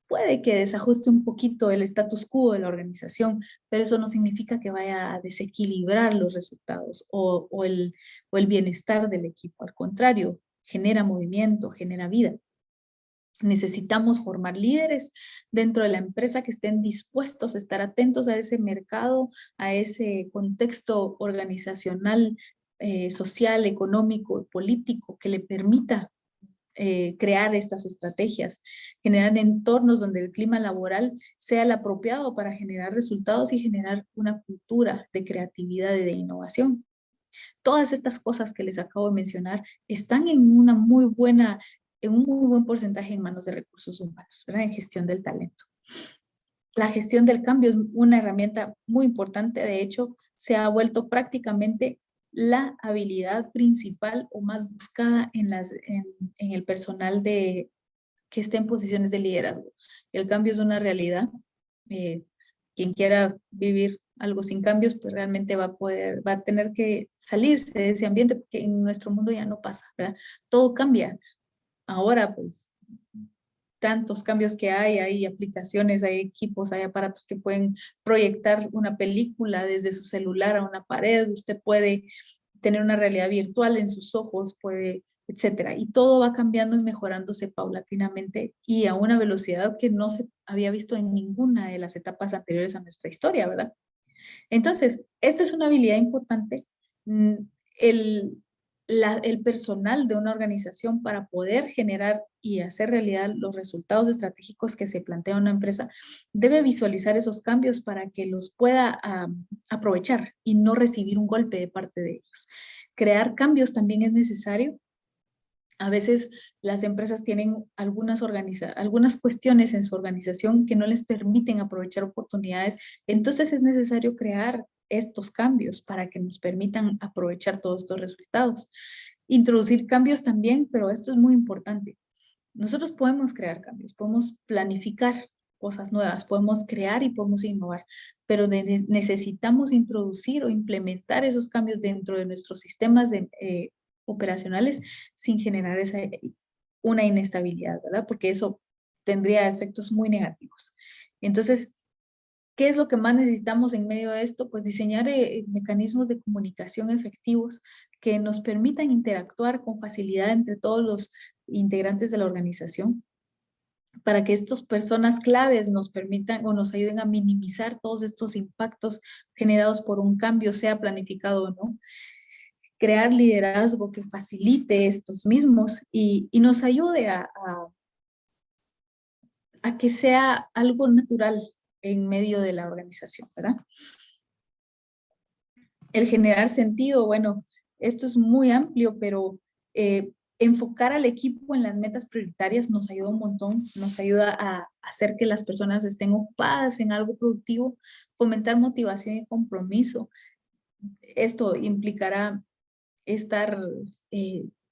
puede que desajuste un poquito el status quo de la organización, pero eso no significa que vaya a desequilibrar los resultados o el bienestar del equipo. Al contrario, genera movimiento, genera vida. Necesitamos formar líderes dentro de la empresa que estén dispuestos a estar atentos a ese mercado, a ese contexto organizacional, social, económico, político, que le permita crear estas estrategias, generar entornos donde el clima laboral sea el apropiado para generar resultados y generar una cultura de creatividad y de innovación. Todas estas cosas que les acabo de mencionar están en un muy buen porcentaje en manos de recursos humanos, ¿verdad? En gestión del talento. La gestión del cambio es una herramienta muy importante, de hecho, se ha vuelto prácticamente la habilidad principal o más buscada en el personal que esté en posiciones de liderazgo. El cambio es una realidad. Quien quiera vivir algo sin cambios, pues realmente va a tener que salirse de ese ambiente, porque en nuestro mundo ya no pasa, ¿verdad? Todo cambia. Ahora, pues, tantos cambios que hay aplicaciones, hay equipos, hay aparatos que pueden proyectar una película desde su celular a una pared, usted puede tener una realidad virtual en sus ojos, etcétera. Y todo va cambiando y mejorándose paulatinamente y a una velocidad que no se había visto en ninguna de las etapas anteriores a nuestra historia, ¿verdad? Entonces, esta es una habilidad importante. El personal de una organización para poder generar y hacer realidad los resultados estratégicos que se plantea una empresa debe visualizar esos cambios para que los pueda aprovechar y no recibir un golpe de parte de ellos. Crear cambios también es necesario. A veces las empresas tienen algunas cuestiones en su organización que no les permiten aprovechar oportunidades. Entonces es necesario crear estos cambios para que nos permitan aprovechar todos estos resultados. Introducir cambios también, pero esto es muy importante. Nosotros podemos crear cambios, podemos planificar cosas nuevas, podemos crear y podemos innovar, pero necesitamos introducir o implementar esos cambios dentro de nuestros sistemas operacionales sin generar una inestabilidad, ¿verdad? Porque eso tendría efectos muy negativos. Entonces, ¿qué es lo que más necesitamos en medio de esto? Pues diseñar mecanismos de comunicación efectivos que nos permitan interactuar con facilidad entre todos los integrantes de la organización. para que estas personas claves nos permitan o nos ayuden a minimizar todos estos impactos generados por un cambio, sea planificado o no. Crear liderazgo que facilite estos mismos y nos ayude a que sea algo natural en medio de la organización, ¿verdad? El generar sentido, bueno, esto es muy amplio, pero enfocar al equipo en las metas prioritarias nos ayuda un montón, nos ayuda a hacer que las personas estén ocupadas en algo productivo, fomentar motivación y compromiso. Esto implicará estar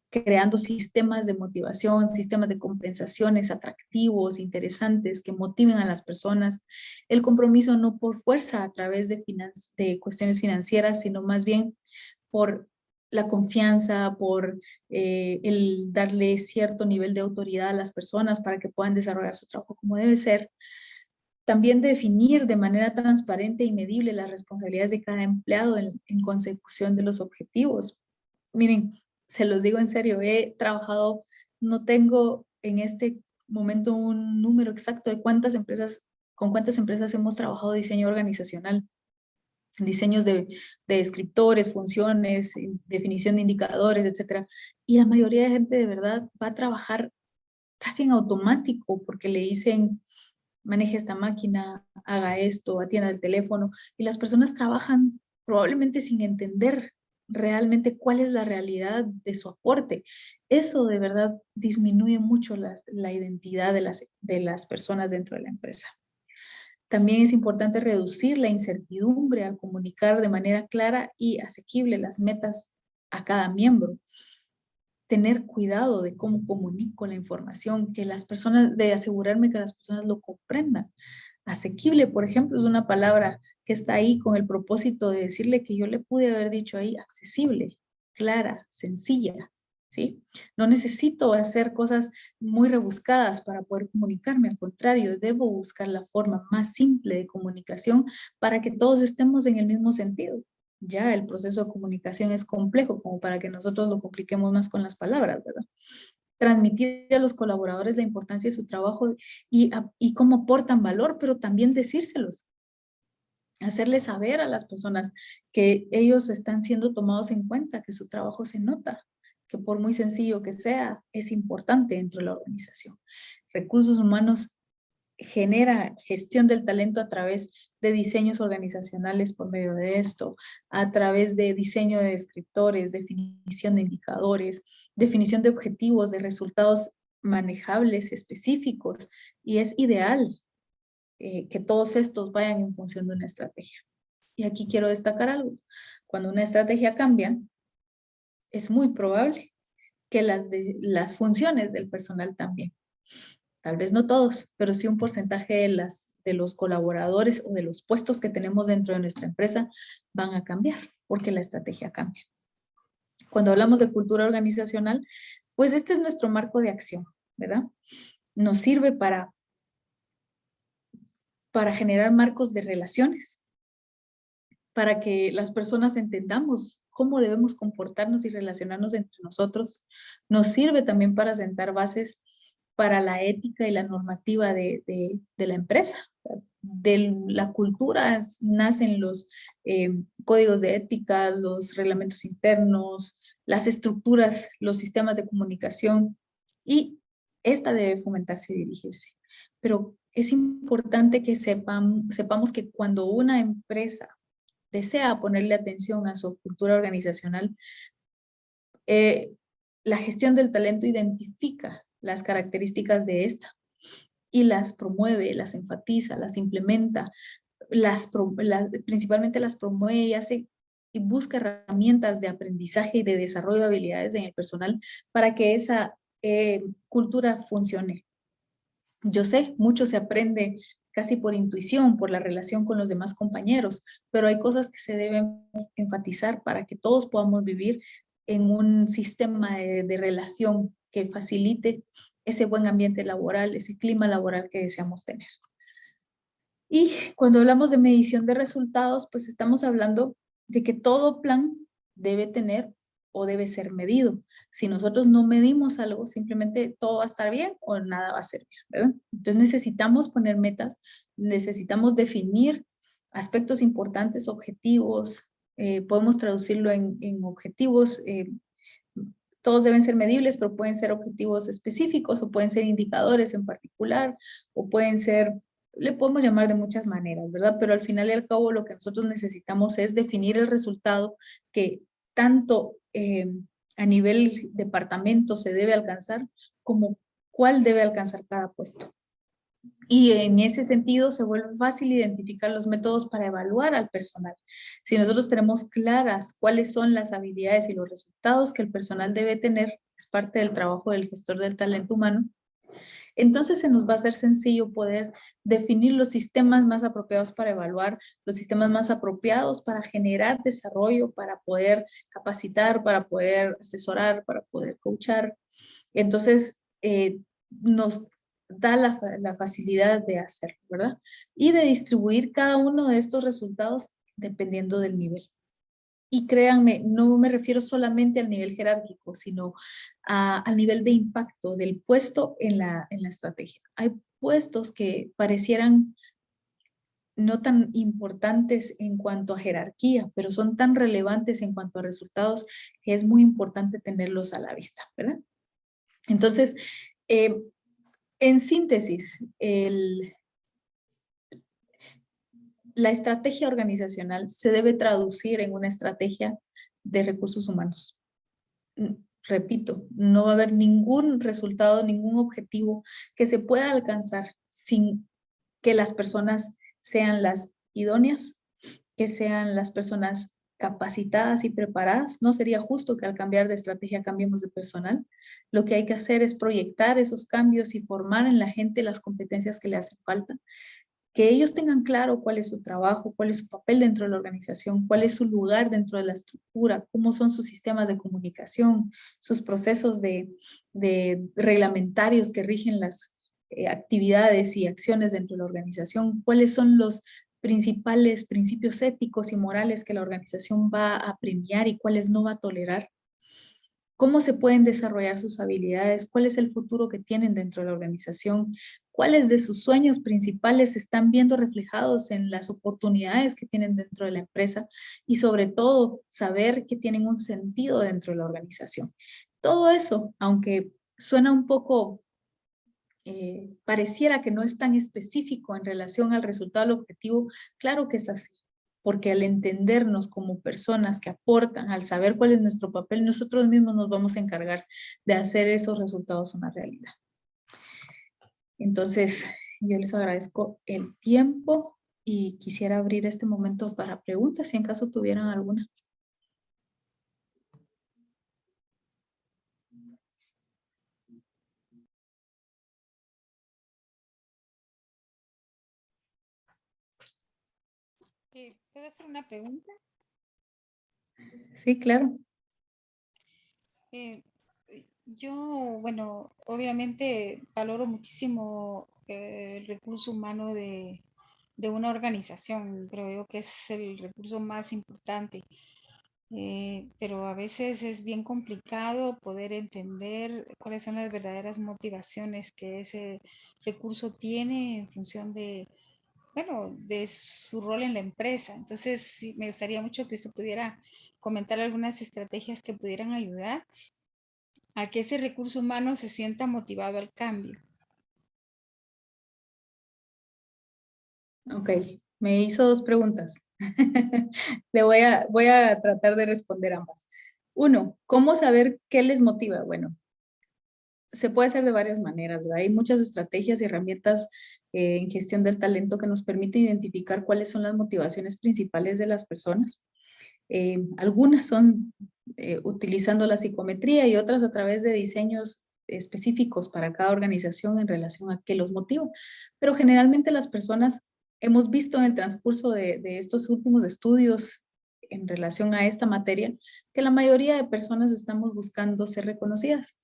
creando sistemas de motivación, sistemas de compensaciones atractivos, interesantes, que motiven a las personas. El compromiso no por fuerza a través de cuestiones financieras, sino más bien por la confianza, por el darle cierto nivel de autoridad a las personas para que puedan desarrollar su trabajo como debe ser. También definir de manera transparente y medible las responsabilidades de cada empleado en consecución de los objetivos. Miren, se los digo en serio, he trabajado, no tengo en este momento un número exacto de con cuántas empresas hemos trabajado diseño organizacional, diseños de descriptores, funciones, definición de indicadores, etcétera. Y la mayoría de gente de verdad va a trabajar casi en automático porque le dicen, maneje esta máquina, haga esto, atienda el teléfono, y las personas trabajan probablemente sin entender realmente cuál es la realidad de su aporte. Eso de verdad disminuye mucho la identidad de las personas dentro de la empresa. También es importante reducir la incertidumbre al comunicar de manera clara y asequible las metas a cada miembro. Tener cuidado de cómo comunico la información, de asegurarme que las personas lo comprendan. Asequible, por ejemplo, es una palabra que está ahí con el propósito de decirle que yo le pude haber dicho ahí accesible, clara, sencilla, ¿sí? No necesito hacer cosas muy rebuscadas para poder comunicarme, al contrario, debo buscar la forma más simple de comunicación para que todos estemos en el mismo sentido. Ya el proceso de comunicación es complejo como para que nosotros lo compliquemos más con las palabras, ¿verdad? Transmitir a los colaboradores la importancia de su trabajo y cómo aportan valor, pero también decírselos. Hacerles saber a las personas que ellos están siendo tomados en cuenta, que su trabajo se nota, que por muy sencillo que sea, es importante dentro de la organización. Recursos humanos genera gestión del talento a través de diseños organizacionales por medio de esto, a través de diseño de descriptores, definición de indicadores, definición de objetivos, de resultados manejables, específicos, y es ideal que todos estos vayan en función de una estrategia. Y aquí quiero destacar algo. Cuando una estrategia cambia, es muy probable que las funciones del personal también. Tal vez no todos, pero sí un porcentaje de los colaboradores o de los puestos que tenemos dentro de nuestra empresa van a cambiar porque la estrategia cambia. Cuando hablamos de cultura organizacional, pues este es nuestro marco de acción, ¿verdad? Nos sirve para generar marcos de relaciones, para que las personas entendamos cómo debemos comportarnos y relacionarnos entre nosotros. Nos sirve también para sentar bases para la ética y la normativa de la empresa. De la cultura nacen los códigos de ética, los reglamentos internos, las estructuras, los sistemas de comunicación, y esta debe fomentarse y dirigirse. Pero es importante que sepamos que cuando una empresa desea ponerle atención a su cultura organizacional, la gestión del talento identifica las características de esta y las promueve, las enfatiza, las implementa, principalmente las promueve y busca herramientas de aprendizaje y de desarrollo de habilidades en el personal para que esa cultura funcione. Yo sé, mucho se aprende casi por intuición, por la relación con los demás compañeros, pero hay cosas que se deben enfatizar para que todos podamos vivir en un sistema de relación que facilite ese buen ambiente laboral, ese clima laboral que deseamos tener. Y cuando hablamos de medición de resultados, pues estamos hablando de que todo plan debe tener o debe ser medido. Si nosotros no medimos algo, simplemente todo va a estar bien o nada va a ser bien, ¿verdad? Entonces necesitamos poner metas, necesitamos definir aspectos importantes, objetivos, podemos traducirlo en objetivos, todos deben ser medibles, pero pueden ser objetivos específicos o pueden ser indicadores en particular o pueden ser, le podemos llamar de muchas maneras, ¿verdad? Pero al final y al cabo lo que nosotros necesitamos es definir el resultado que tanto a nivel departamento se debe alcanzar como cuál debe alcanzar cada puesto. Y en ese sentido se vuelve fácil identificar los métodos para evaluar al personal. Si nosotros tenemos claras cuáles son las habilidades y los resultados que el personal debe tener, es parte del trabajo del gestor del talento humano, entonces se nos va a hacer sencillo poder definir los sistemas más apropiados para evaluar, los sistemas más apropiados para generar desarrollo, para poder capacitar, para poder asesorar, para poder coachar. Entonces, nos da la facilidad de hacerlo, ¿verdad? Y de distribuir cada uno de estos resultados dependiendo del nivel. Y créanme, no me refiero solamente al nivel jerárquico, sino al nivel de impacto del puesto en la estrategia. Hay puestos que parecieran no tan importantes en cuanto a jerarquía, pero son tan relevantes en cuanto a resultados que es muy importante tenerlos a la vista, ¿verdad? Entonces, en síntesis, la estrategia organizacional se debe traducir en una estrategia de recursos humanos. Repito, no va a haber ningún resultado, ningún objetivo que se pueda alcanzar sin que las personas sean las idóneas, que sean las personas capacitadas y preparadas. No sería justo que al cambiar de estrategia cambiemos de personal. Lo que hay que hacer es proyectar esos cambios y formar en la gente las competencias que le hacen falta. Que ellos tengan claro cuál es su trabajo, cuál es su papel dentro de la organización, cuál es su lugar dentro de la estructura, cómo son sus sistemas de comunicación, sus procesos de reglamentarios que rigen las actividades y acciones dentro de la organización, cuáles son los principales principios éticos y morales que la organización va a premiar y cuáles no va a tolerar. Cómo se pueden desarrollar sus habilidades, cuál es el futuro que tienen dentro de la organización, cuáles de sus sueños principales se están viendo reflejados en las oportunidades que tienen dentro de la empresa y sobre todo saber que tienen un sentido dentro de la organización. Todo eso, aunque suena un poco, pareciera que no es tan específico en relación al resultado del objetivo, claro que es así. Porque al entendernos como personas que aportan, al saber cuál es nuestro papel, nosotros mismos nos vamos a encargar de hacer esos resultados una realidad. Entonces, yo les agradezco el tiempo y quisiera abrir este momento para preguntas, si en caso tuvieran alguna. ¿Puedo hacer una pregunta? Sí, claro. Yo, bueno, obviamente valoro muchísimo el recurso humano de una organización. Creo yo que es el recurso más importante. Pero a veces es bien complicado poder entender cuáles son las verdaderas motivaciones que ese recurso tiene en función de, bueno, de su rol en la empresa. Entonces, sí, me gustaría mucho que usted pudiera comentar algunas estrategias que pudieran ayudar a que ese recurso humano se sienta motivado al cambio. Ok, me hizo dos preguntas. Le voy a tratar de responder ambas. Uno, ¿cómo saber qué les motiva? Bueno, se puede hacer de varias maneras, ¿verdad? Hay muchas estrategias y herramientas en gestión del talento que nos permiten identificar cuáles son las motivaciones principales de las personas. Algunas son utilizando la psicometría y otras a través de diseños específicos para cada organización en relación a qué los motiva. Pero generalmente las personas hemos visto en el transcurso de estos últimos estudios en relación a esta materia que la mayoría de personas estamos buscando ser reconocidas.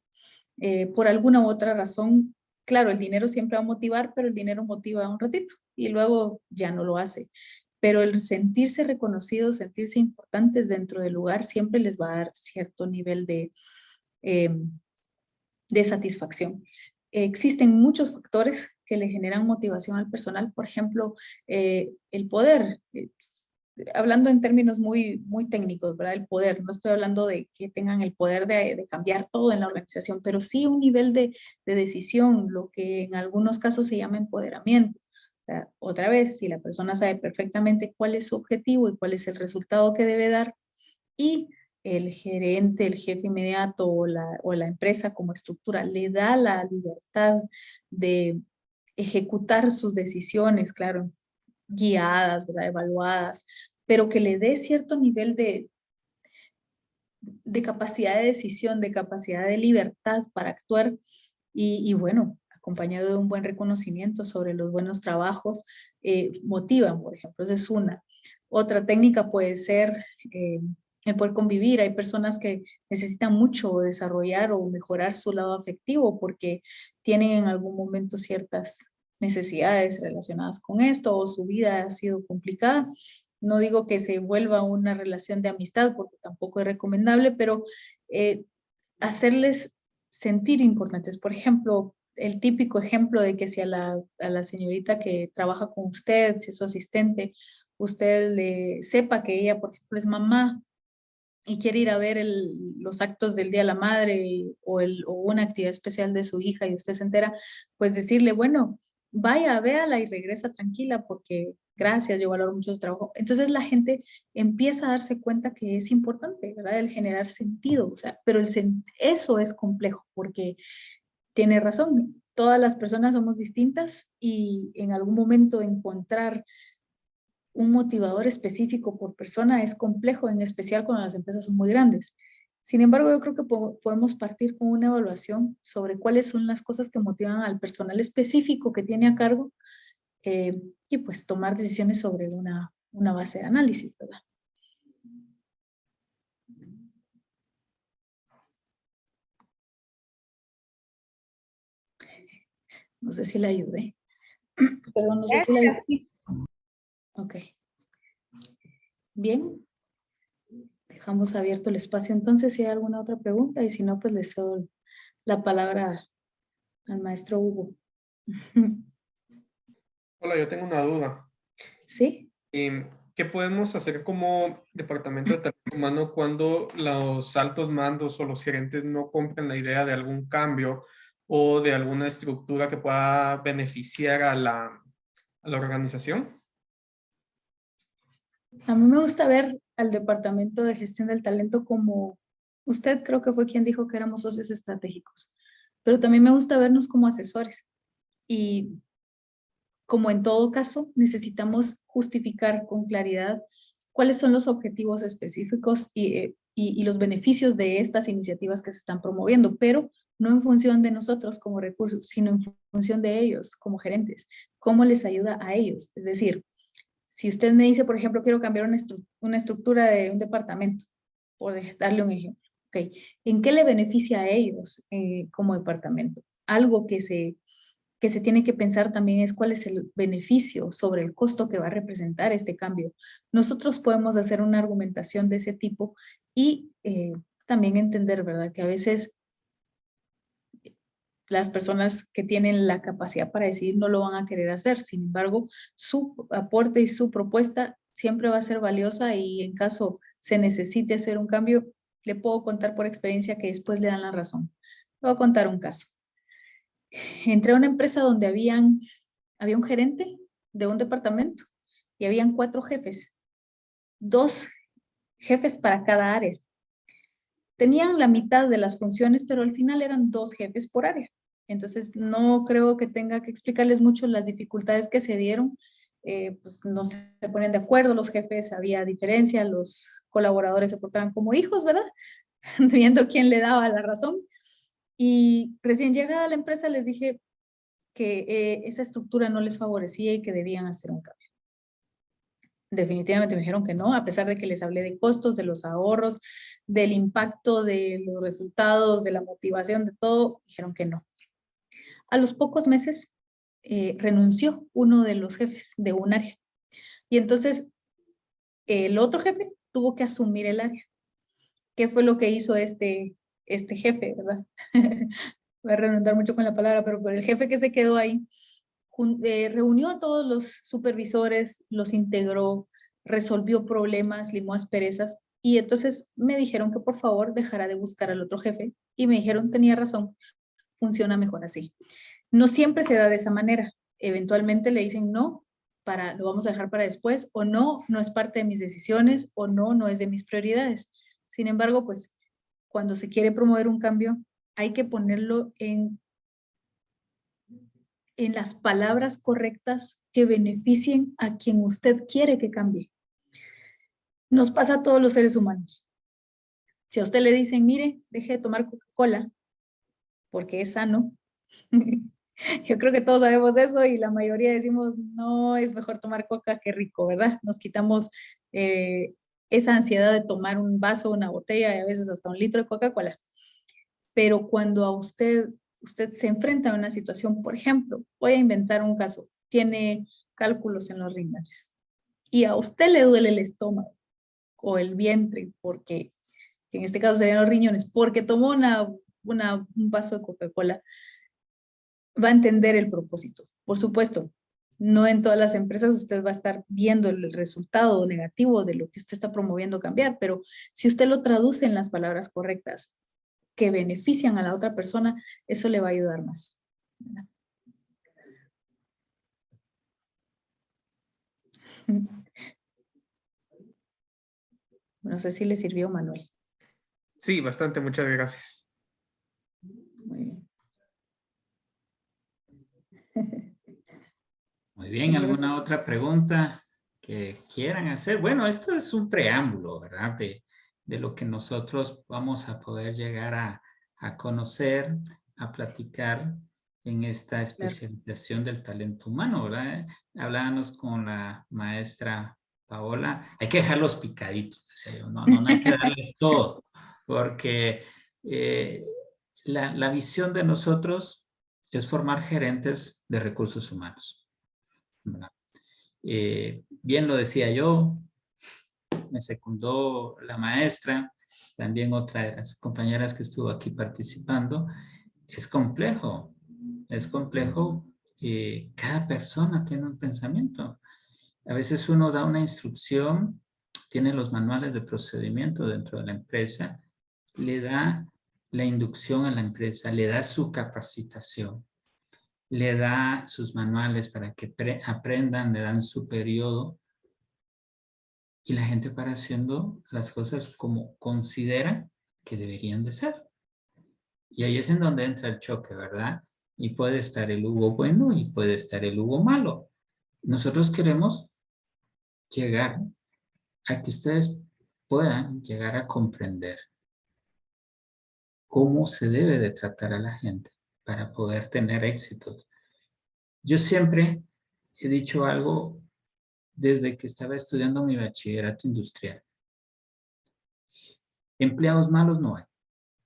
Por alguna u otra razón, claro, el dinero siempre va a motivar, pero el dinero motiva un ratito y luego ya no lo hace. pero el sentirse reconocidos, sentirse importantes dentro del lugar siempre les va a dar cierto nivel de satisfacción. Existen muchos factores que le generan motivación al personal, por ejemplo, el poder, hablando en términos muy técnicos, ¿verdad? El poder, no estoy hablando de que tengan el poder de cambiar todo en la organización, pero sí un nivel de decisión, lo que en algunos casos se llama empoderamiento. O sea, otra vez, si la persona sabe perfectamente cuál es su objetivo y cuál es el resultado que debe dar, y el gerente, el jefe inmediato o la empresa como estructura le da la libertad de ejecutar sus decisiones, claro, guiadas, ¿verdad? Evaluadas, pero que le dé cierto nivel de capacidad de decisión, de capacidad de libertad para actuar y bueno, acompañado de un buen reconocimiento sobre los buenos trabajos, motivan, por ejemplo, esa es una. Otra técnica puede ser el poder convivir. Hay personas que necesitan mucho desarrollar o mejorar su lado afectivo porque tienen en algún momento ciertas necesidades relacionadas con esto o su vida ha sido complicada. No digo que se vuelva una relación de amistad porque tampoco es recomendable, pero hacerles sentir importantes. Por ejemplo, el típico ejemplo de que si a la señorita que trabaja con usted, si es su asistente, usted le sepa que ella, por ejemplo, es mamá y quiere ir a ver los actos del Día de la Madre o una actividad especial de su hija y usted se entera, pues decirle, bueno, vaya, véala y regresa tranquila porque gracias, yo valoro mucho su trabajo. Entonces la gente empieza a darse cuenta que es importante, ¿verdad? El generar sentido, o sea, pero eso es complejo porque tiene razón, todas las personas somos distintas y en algún momento encontrar un motivador específico por persona es complejo, en especial cuando las empresas son muy grandes. Sin embargo, yo creo que podemos partir con una evaluación sobre cuáles son las cosas que motivan al personal específico que tiene a cargo y pues tomar decisiones sobre una base de análisis, ¿verdad? No sé si le ayudé. Perdón, no sé si le ayudé. Ok. Bien. Dejamos abierto el espacio entonces si hay alguna otra pregunta y si no, pues le cedo la palabra al maestro Hugo. Hola, yo tengo una duda. ¿Sí? ¿Qué podemos hacer como departamento de talento humano cuando los altos mandos o los gerentes no compran la idea de algún cambio o de alguna estructura que pueda beneficiar a la organización? A mí me gusta ver al departamento de gestión del talento como, usted creo que fue quien dijo que éramos socios estratégicos, pero también me gusta vernos como asesores y como en todo caso necesitamos justificar con claridad cuáles son los objetivos específicos y los beneficios de estas iniciativas que se están promoviendo, pero no en función de nosotros como recursos, sino en función de ellos como gerentes, cómo les ayuda a ellos. Es decir, si usted me dice, por ejemplo, quiero cambiar una estructura de un departamento, por darle un ejemplo, ¿ok? ¿En qué le beneficia a ellos como departamento? Algo que se tiene que pensar también es cuál es el beneficio sobre el costo que va a representar este cambio. Nosotros podemos hacer una argumentación de ese tipo y también entender, ¿verdad? Que a veces las personas que tienen la capacidad para decidir no lo van a querer hacer. Sin embargo, su aporte y su propuesta siempre va a ser valiosa y en caso se necesite hacer un cambio, le puedo contar por experiencia que después le dan la razón. Le voy a contar un caso. Entré a una empresa donde había un gerente de un departamento y habían 4 jefes, 2 jefes para cada área. Tenían la mitad de las funciones, pero al final eran 2 jefes por área. Entonces, no creo que tenga que explicarles mucho las dificultades que se dieron. Pues no se ponen de acuerdo los jefes, había diferencia, los colaboradores se portaban como hijos, ¿verdad? Viendo quién le daba la razón. Y recién llegada a la empresa les dije que esa estructura no les favorecía y que debían hacer un cambio. Definitivamente me dijeron que no, a pesar de que les hablé de costos, de los ahorros, del impacto, de los resultados, de la motivación, de todo, dijeron que no. A los pocos meses renunció uno de los jefes de un área. Y entonces el otro jefe tuvo que asumir el área. ¿Qué fue lo que hizo este jefe, verdad? Voy a redundar mucho con la palabra, pero por el jefe que se quedó ahí, reunió a todos los supervisores, los integró, resolvió problemas, limó asperezas, y entonces me dijeron que por favor dejara de buscar al otro jefe, y me dijeron, tenía razón, funciona mejor así. No siempre se da de esa manera. Eventualmente le dicen no, lo vamos a dejar para después, o no, no es parte de mis decisiones, o no, no es de mis prioridades. Sin embargo, pues cuando se quiere promover un cambio, hay que ponerlo en las palabras correctas que beneficien a quien usted quiere que cambie. Nos pasa a todos los seres humanos. Si a usted le dicen, mire, deje de tomar Coca-Cola porque es sano, yo creo que todos sabemos eso y la mayoría decimos, no, es mejor tomar Coca que rico, ¿verdad? Nos quitamos esa ansiedad de tomar un vaso, una botella y a veces hasta un litro de Coca-Cola. Pero cuando a usted se enfrenta a una situación, por ejemplo, voy a inventar un caso, tiene cálculos en los riñones y a usted le duele el estómago o el vientre, porque en este caso serían los riñones, porque tomó un vaso de Coca-Cola, va a entender el propósito. Por supuesto, no en todas las empresas usted va a estar viendo el resultado negativo de lo que usted está promoviendo cambiar, pero si usted lo traduce en las palabras correctas que benefician a la otra persona, eso le va a ayudar más. No sé si le sirvió, Manuel. Sí, bastante, muchas gracias. Muy bien. Muy bien, ¿alguna otra pregunta que quieran hacer? Bueno, esto es un preámbulo, ¿verdad? De lo que nosotros vamos a poder llegar a conocer, a platicar en esta especialización del talento humano, ¿verdad? Hablábamos con la maestra Paola, hay que dejarlos picaditos, decía yo, no hay que darles todo, porque la visión de nosotros es formar gerentes de recursos humanos. Bien lo decía yo, me secundó la maestra, también otras compañeras que estuvo aquí participando. Es complejo, cada persona tiene un pensamiento. A veces uno da una instrucción, tiene los manuales de procedimiento dentro de la empresa, le da la inducción a la empresa, le da su capacitación, le da sus manuales para que aprendan, le dan su periodo y la gente para haciendo las cosas como considera que deberían de ser. Y ahí es en donde entra el choque, ¿verdad? Y puede estar el Hugo bueno y puede estar el Hugo malo. Nosotros queremos llegar a que ustedes puedan llegar a comprender cómo se debe de tratar a la gente para poder tener éxitos. Yo siempre he dicho algo desde que estaba estudiando mi bachillerato industrial. Empleados malos no hay,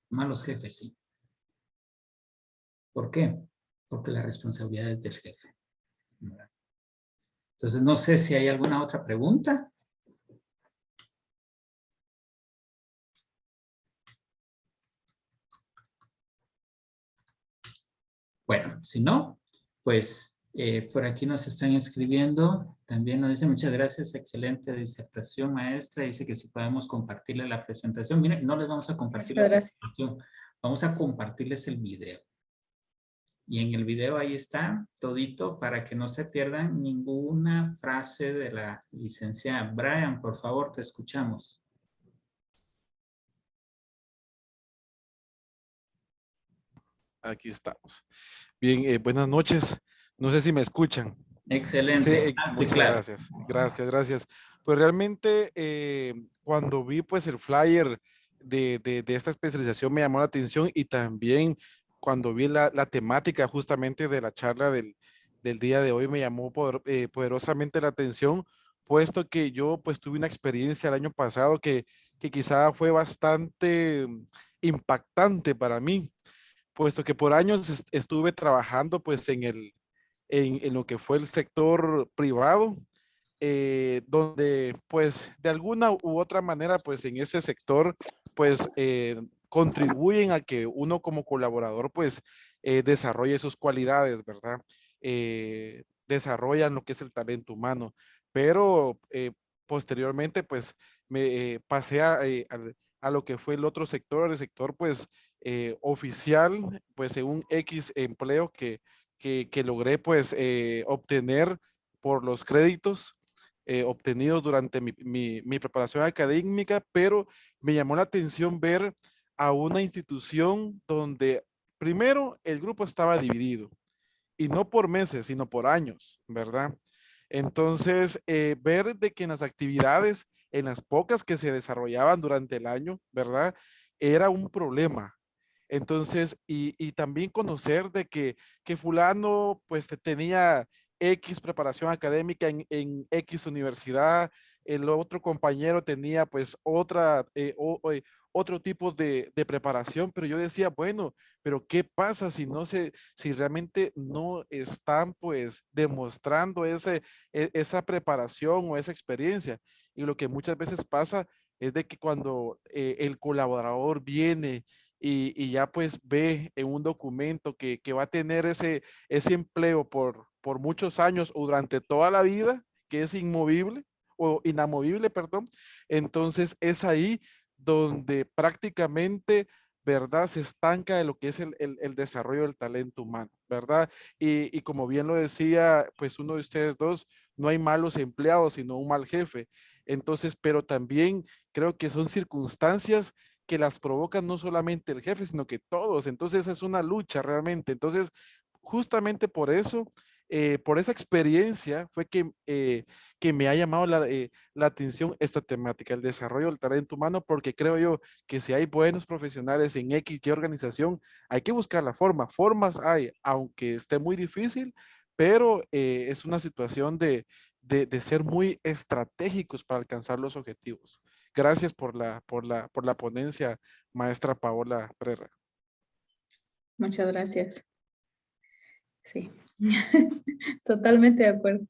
malos jefes sí. ¿Por qué? Porque la responsabilidad es del jefe. Entonces, no sé si hay alguna otra pregunta. Bueno, si no, pues por aquí nos están escribiendo. También nos dice muchas gracias, excelente disertación, maestra. Dice que si podemos compartirle la presentación. Miren, no les vamos a compartir la presentación, vamos a compartirles el video. Y en el video ahí está todito para que no se pierdan ninguna frase de la licenciada. Brian, por favor, te escuchamos. Aquí estamos. Bien, buenas noches. No sé si me escuchan. Excelente. Sí, muchas gracias. Gracias. Pues realmente cuando vi pues el flyer de esta especialización me llamó la atención y también cuando vi la temática justamente de la charla del día de hoy me llamó poderosamente la atención, puesto que yo pues tuve una experiencia el año pasado que quizá fue bastante impactante para mí, puesto que por años estuve trabajando pues en lo que fue el sector privado, donde pues de alguna u otra manera pues en ese sector pues contribuyen a que uno como colaborador pues desarrolle sus cualidades, ¿verdad? Desarrollan lo que es el talento humano, pero posteriormente pues me pasé a lo que fue el otro sector, el sector pues oficial, pues en un X empleo que logré pues obtener por los créditos obtenidos durante mi preparación académica, pero me llamó la atención ver a una institución donde primero el grupo estaba dividido y no por meses, sino por años, ¿verdad? Entonces, ver de que en las actividades, en las pocas que se desarrollaban durante el año, ¿verdad? Era un problema. Entonces, y también conocer de que fulano pues tenía X preparación académica en X universidad, el otro compañero tenía pues otra, otro tipo de preparación, pero yo decía, bueno, pero ¿qué pasa si no si realmente no están pues demostrando esa preparación o esa experiencia? Y lo que muchas veces pasa es de que cuando el colaborador viene y ya pues ve en un documento que va a tener ese empleo por muchos años o durante toda la vida, que es inmovible o inamovible, perdón, entonces es ahí donde prácticamente, ¿verdad? Se estanca de lo que es el desarrollo del talento humano, ¿verdad? Y como bien lo decía, pues uno de ustedes dos, no hay malos empleados, sino un mal jefe. Entonces, pero también creo que son circunstancias que las provocan no solamente el jefe, sino que todos. Entonces es una lucha realmente. Entonces, justamente por esa experiencia fue que me ha llamado la atención esta temática, el desarrollo del talento humano, porque creo yo que si hay buenos profesionales en X y organización, hay que buscar la forma. Formas hay, aunque esté muy difícil, pero es una situación de ser muy estratégicos para alcanzar los objetivos. Gracias por la ponencia, maestra Paola Prera. Muchas gracias. Sí, totalmente de acuerdo.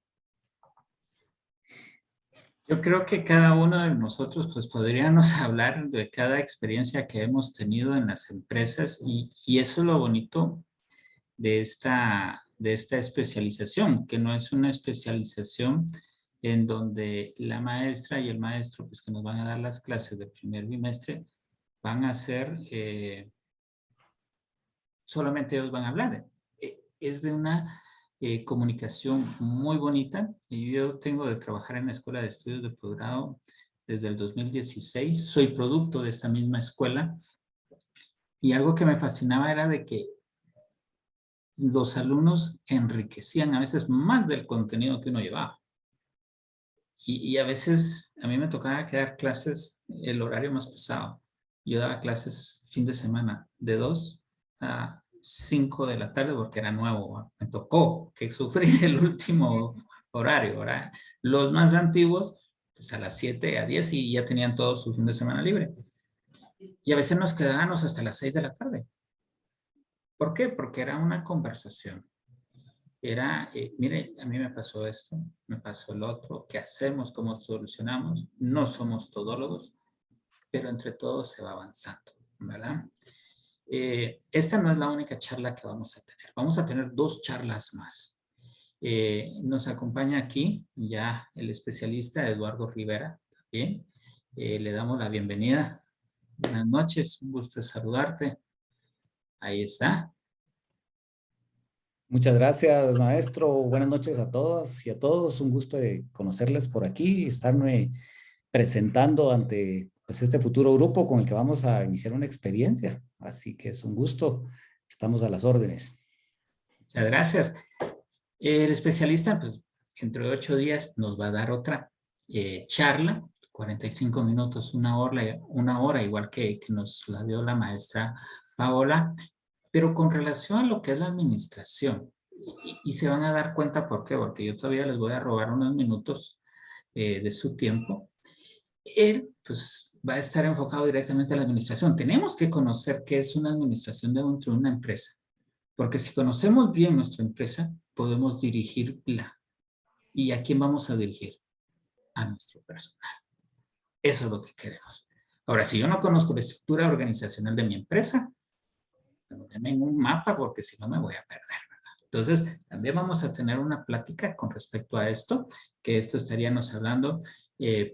Yo creo que cada uno de nosotros pues podríamos hablar de cada experiencia que hemos tenido en las empresas y eso es lo bonito de esta especialización, que no es una especialización en donde la maestra y el maestro pues que nos van a dar las clases del primer bimestre van a ser, solamente ellos van a hablar. Es de una comunicación muy bonita. Y yo tengo de trabajar en la Escuela de Estudios de Posgrado desde el 2016. Soy producto de esta misma escuela. Y algo que me fascinaba era de que los alumnos enriquecían a veces más del contenido que uno llevaba. Y a veces a mí me tocaba que dar clases el horario más pesado. Yo daba clases fin de semana de 2 a 5 de la tarde porque era nuevo. ¿Va? Me tocó que sufrir el último horario. ¿Verdad? Los más antiguos, pues a las 7, a 10 y ya tenían todo su fin de semana libre. Y a veces nos quedábamos hasta las 6 de la tarde. ¿Por qué? Porque era una conversación. Era, mire, a mí me pasó esto, me pasó el otro, ¿qué hacemos? ¿Cómo solucionamos? No somos todólogos, pero entre todos se va avanzando, ¿verdad? Esta no es la única charla que vamos a tener. Vamos a tener 2 charlas más. Nos acompaña aquí ya el especialista Eduardo Rivera, también. Le damos la bienvenida. Buenas noches, un gusto saludarte. Ahí está. Muchas gracias, maestro. Buenas noches a todas y a todos. Un gusto de conocerles por aquí, estarme presentando ante pues, este futuro grupo con el que vamos a iniciar una experiencia. Así que es un gusto. Estamos a las órdenes. Muchas gracias. El especialista, pues, dentro de 8 días nos va a dar otra charla, 45 minutos, una hora igual que nos la dio la maestra Paola, pero con relación a lo que es la administración. Y se van a dar cuenta por qué, porque yo todavía les voy a robar unos minutos de su tiempo. Él, pues, va a estar enfocado directamente a la administración. Tenemos que conocer qué es una administración dentro de una empresa, porque si conocemos bien nuestra empresa, podemos dirigirla. ¿Y a quién vamos a dirigir? a nuestro personal. Eso es lo que queremos. Ahora, si yo no conozco la estructura organizacional de mi empresa, denme en un mapa porque si no me voy a perder, ¿verdad? Entonces, también vamos a tener una plática con respecto a esto, que esto estaríamos hablando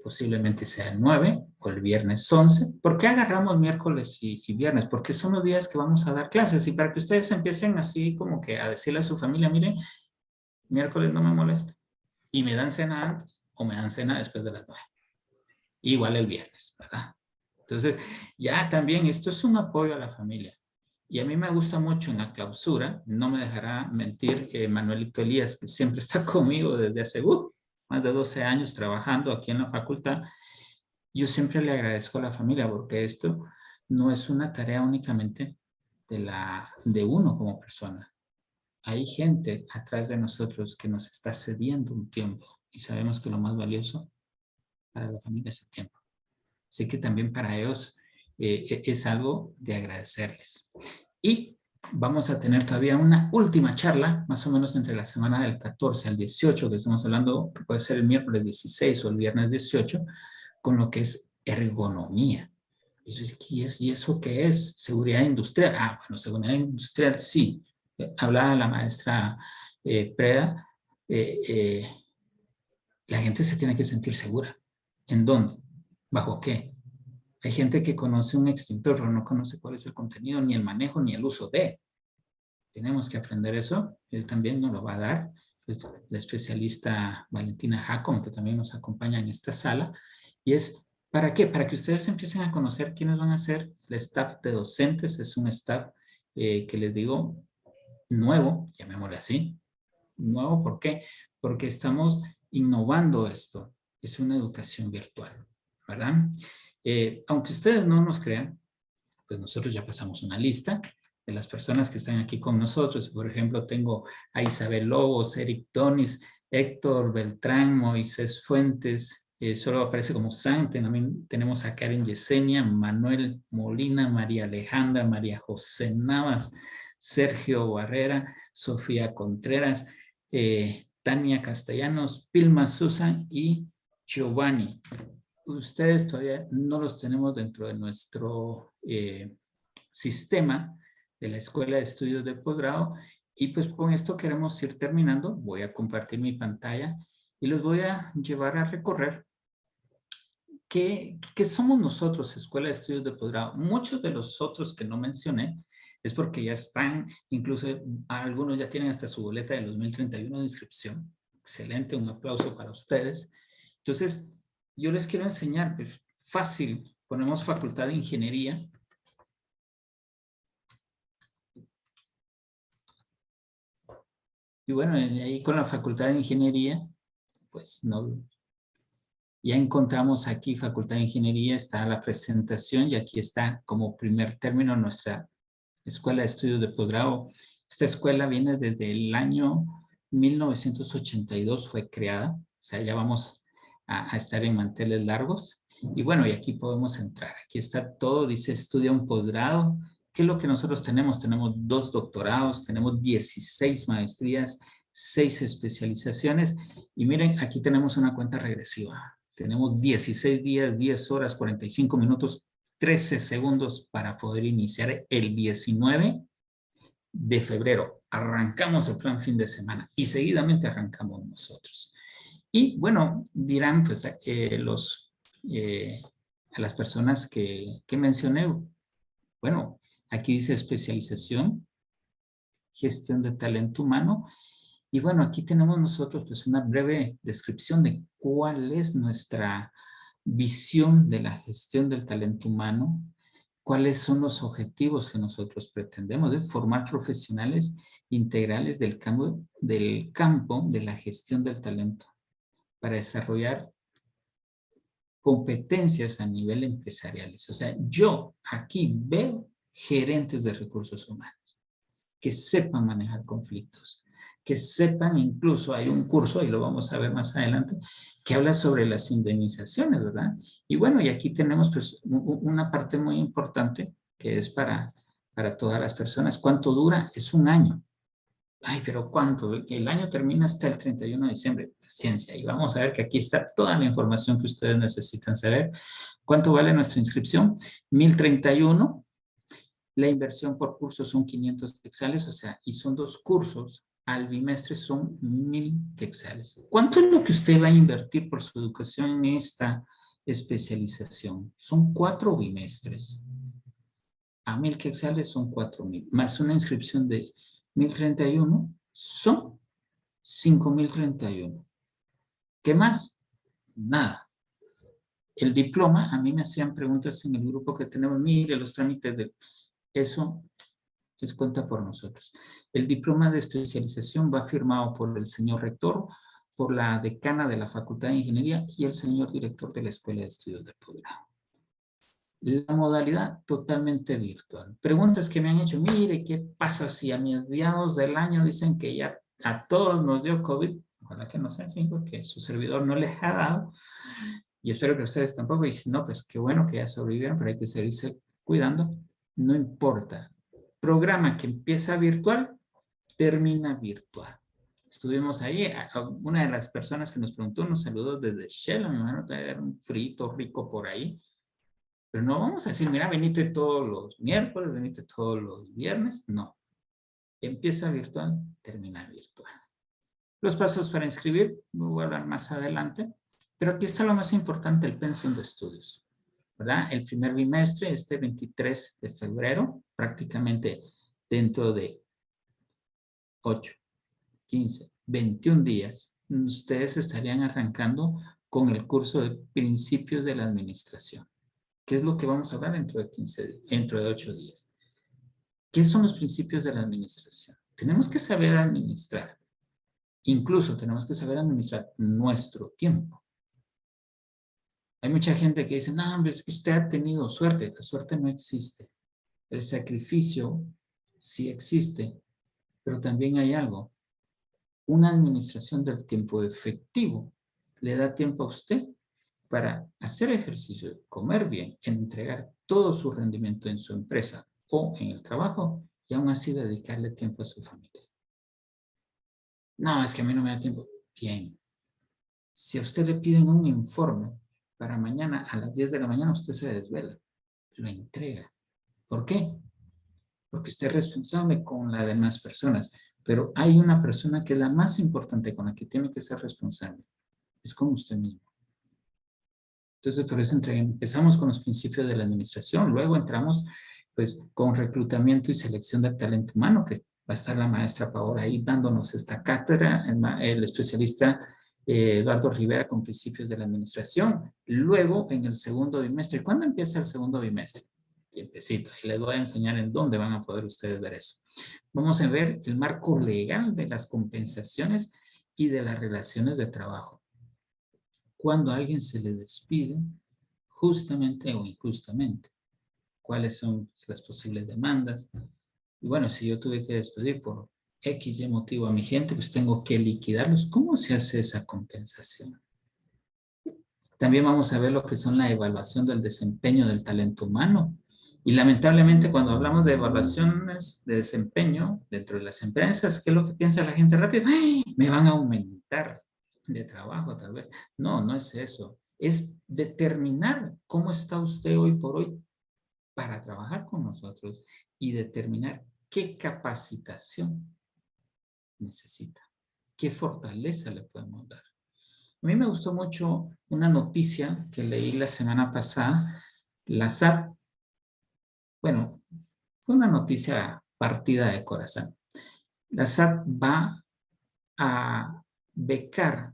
posiblemente sea el 9 o el viernes 11. ¿Por qué agarramos miércoles y viernes? Porque son los días que vamos a dar clases y para que ustedes empiecen así como que a decirle a su familia, miren, miércoles no me molesta y me dan cena antes o me dan cena después de las 9. Igual el viernes, ¿verdad? Entonces, ya también esto es un apoyo a la familia. Y a mí me gusta mucho en la clausura, no me dejará mentir Manuelito Elías, que siempre está conmigo desde hace más de 12 años trabajando aquí en la facultad. Yo siempre le agradezco a la familia porque esto no es una tarea únicamente de uno como persona. Hay gente atrás de nosotros que nos está cediendo un tiempo y sabemos que lo más valioso para la familia es el tiempo. Así que también para ellos es algo de agradecerles. Y vamos a tener todavía una última charla, más o menos entre la semana del 14 al 18, que estamos hablando, que puede ser el miércoles 16 o el viernes 18, con lo que es ergonomía. ¿Y eso qué es? Seguridad industrial. Ah, bueno, seguridad industrial sí. Hablaba la maestra Preda. La gente se tiene que sentir segura. ¿En dónde? ¿Bajo qué? Hay gente que conoce un extintor, pero no conoce cuál es el contenido, ni el manejo, ni el uso de. Tenemos que aprender eso. Él también nos lo va a dar. Es la especialista Valentina Jacom, que también nos acompaña en esta sala. Y es, ¿para qué? Para que ustedes empiecen a conocer quiénes van a ser el staff de docentes. Es un staff que les digo nuevo, llamémosle así. Nuevo, ¿por qué? Porque estamos innovando esto. Es una educación virtual, ¿verdad? Aunque ustedes no nos crean, pues nosotros ya pasamos una lista de las personas que están aquí con nosotros. Por ejemplo, tengo a Isabel Lobos, Eric Donis, Héctor Beltrán, Moisés Fuentes, solo aparece como Sante. También tenemos a Karen Yesenia, Manuel Molina, María Alejandra, María José Navas, Sergio Barrera, Sofía Contreras, Tania Castellanos, Pilma Susan y Giovanni. Ustedes todavía no los tenemos dentro de nuestro sistema de la Escuela de Estudios de Posgrado y pues con esto queremos ir terminando. Voy a compartir mi pantalla y los voy a llevar a recorrer qué somos nosotros, Escuela de Estudios de Posgrado. Muchos de los otros que no mencioné es porque ya están, incluso algunos ya tienen hasta su boleta del 2031 de inscripción. Excelente, un aplauso para ustedes. Entonces, yo les quiero enseñar, pues, fácil, ponemos Facultad de Ingeniería. Y bueno, ahí con la Facultad de Ingeniería, pues no, ya encontramos aquí Facultad de Ingeniería, está la presentación y aquí está como primer término nuestra Escuela de Estudios de Posgrado. Esta escuela viene desde el año 1982, fue creada, o sea, ya vamos a estar en manteles largos. Y bueno, y aquí podemos entrar. Aquí está todo, dice estudia un posgrado. ¿Qué es lo que nosotros tenemos? Tenemos 2 doctorados, tenemos 16 maestrías, 6 especializaciones. Y miren, aquí tenemos una cuenta regresiva. Tenemos 16 días, 10 horas, 45 minutos, 13 segundos para poder iniciar el 19 de febrero. Arrancamos el plan fin de semana y seguidamente arrancamos nosotros. Y bueno, dirán pues a las personas que mencioné, bueno, aquí dice especialización, gestión de talento humano. Y bueno, aquí tenemos nosotros pues una breve descripción de cuál es nuestra visión de la gestión del talento humano, cuáles son los objetivos que nosotros pretendemos de formar profesionales integrales del campo de la gestión del talento para desarrollar competencias a nivel empresariales. O sea, yo aquí veo gerentes de recursos humanos que sepan manejar conflictos, que sepan, incluso hay un curso, y lo vamos a ver más adelante, que habla sobre las indemnizaciones, ¿verdad? Y bueno, y aquí tenemos pues una parte muy importante que es para todas las personas. ¿Cuánto dura? Es un año. Ay, pero ¿cuánto? El año termina hasta el 31 de diciembre. Paciencia. Y vamos a ver que aquí está toda la información que ustedes necesitan saber. ¿Cuánto vale nuestra inscripción? 1,031. La inversión por curso son 500 quetzales, o sea, y son 2 cursos. Al bimestre son 1,000 quetzales. ¿Cuánto es lo que usted va a invertir por su educación en esta especialización? Son 4 bimestres. A 1,000 quetzales son 4,000, más una inscripción de 1,031 son 5,031. ¿Qué más? Nada. El diploma, a mí me hacían preguntas en el grupo que tenemos, mire los trámites de eso, les cuenta por nosotros. El diploma de especialización va firmado por el señor rector, por la decana de la Facultad de Ingeniería y el señor director de la Escuela de Estudios de Posgrado. La modalidad totalmente virtual. Preguntas que me han hecho, mire, ¿qué pasa si a mediados del año dicen que ya a todos nos dio COVID? Ojalá que no sea así, porque su servidor no les ha dado. Y espero que ustedes tampoco. Y si no, pues qué bueno que ya sobrevivieron, pero hay que seguirse cuidando. No importa. Programa que empieza virtual, termina virtual. Estuvimos ahí. Una de las personas que nos preguntó nos saludó desde Shell. Mi hermano trae un frito rico por ahí. Pero no vamos a decir, mira, venite todos los miércoles, venite todos los viernes. No. Empieza virtual, termina virtual. Los pasos para inscribir, voy a hablar más adelante. Pero aquí está lo más importante, el pensum de estudios. ¿Verdad? El primer bimestre, este 23 de febrero, prácticamente dentro de 8, 15, 21 días, ustedes estarían arrancando con el curso de principios de la administración. ¿Qué es lo que vamos a hablar dentro de 8 días? ¿Qué son los principios de la administración? Tenemos que saber administrar. Incluso tenemos que saber administrar nuestro tiempo. Hay mucha gente que dice, no, es que usted ha tenido suerte. La suerte no existe. El sacrificio sí existe, pero también hay algo. Una administración del tiempo efectivo le da tiempo a usted para hacer ejercicio, comer bien, entregar todo su rendimiento en su empresa o en el trabajo y aún así dedicarle tiempo a su familia. No, es que a mí no me da tiempo. Bien. Si a usted le piden un informe para mañana a las 10 de la mañana, usted se desvela, lo entrega. ¿Por qué? Porque usted es responsable con las demás personas, pero hay una persona que es la más importante con la que tiene que ser responsable. Es con usted mismo. Entonces, por eso empezamos con los principios de la administración, luego entramos pues con reclutamiento y selección del talento humano, que va a estar la maestra Paola ahí dándonos esta cátedra, el especialista Eduardo Rivera con principios de la administración. Luego, en el segundo bimestre, ¿cuándo empieza el segundo bimestre? Tiempecito, y les voy a enseñar en dónde van a poder ustedes ver eso. Vamos a ver el marco legal de las compensaciones y de las relaciones de trabajo. Cuando a alguien se le despide, justamente o injustamente, cuáles son las posibles demandas. Y bueno, si yo tuve que despedir por X y motivo a mi gente, pues tengo que liquidarlos. ¿Cómo se hace esa compensación? También vamos a ver lo que son la evaluación del desempeño del talento humano. Y lamentablemente cuando hablamos de evaluaciones de desempeño dentro de las empresas, ¿qué es lo que piensa la gente rápido? ¡Ay! Me van a aumentar de trabajo tal vez. No, no es eso. Es determinar cómo está usted hoy por hoy para trabajar con nosotros y determinar qué capacitación necesita, qué fortaleza le podemos dar. A mí me gustó mucho una noticia que leí la semana pasada. La SAT, bueno, fue una noticia partida de corazón. La SAT va a becar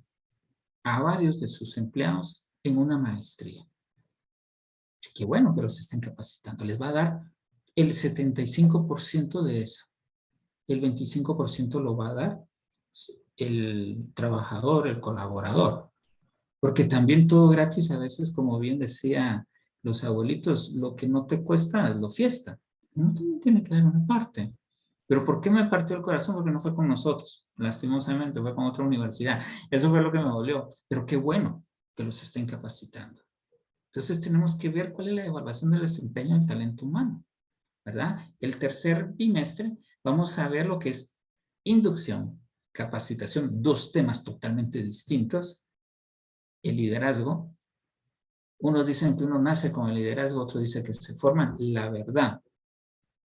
a varios de sus empleados en una maestría. Qué bueno que los estén capacitando. Les va a dar el 75% de eso. El 25% lo va a dar el trabajador, el colaborador. Porque también todo gratis a veces, como bien decía los abuelitos, lo que no te cuesta es lo fiesta. No tiene que dar una parte. ¿Pero por qué me partió el corazón? Porque no fue con nosotros. Lastimosamente fue con otra universidad. Eso fue lo que me dolió. Pero qué bueno que los estén capacitando. Entonces tenemos que ver cuál es la evaluación del desempeño del talento humano, ¿verdad? El tercer bimestre vamos a ver lo que es inducción, capacitación, dos temas totalmente distintos. El liderazgo. Unos dicen que uno nace con el liderazgo, otros dicen que se forman. La verdad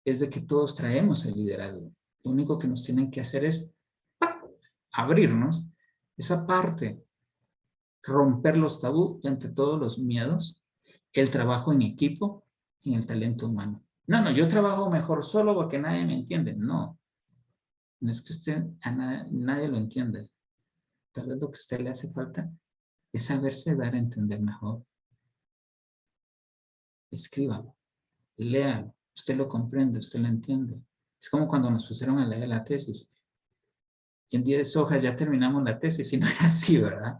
es de que todos traemos el liderazgo. Lo único que nos tienen que hacer es abrirnos esa parte, romper los tabú y ante todos los miedos, el trabajo en equipo, en el talento humano. No, yo trabajo mejor solo porque nadie me entiende. No es que usted, nadie lo entiende. Tal vez lo que a usted le hace falta es saberse dar a entender mejor. Escríbalo, léalo, usted lo comprende, usted lo entiende. Es como cuando nos pusieron a leer la tesis. Y en 10 hojas ya terminamos la tesis y no era así, ¿verdad?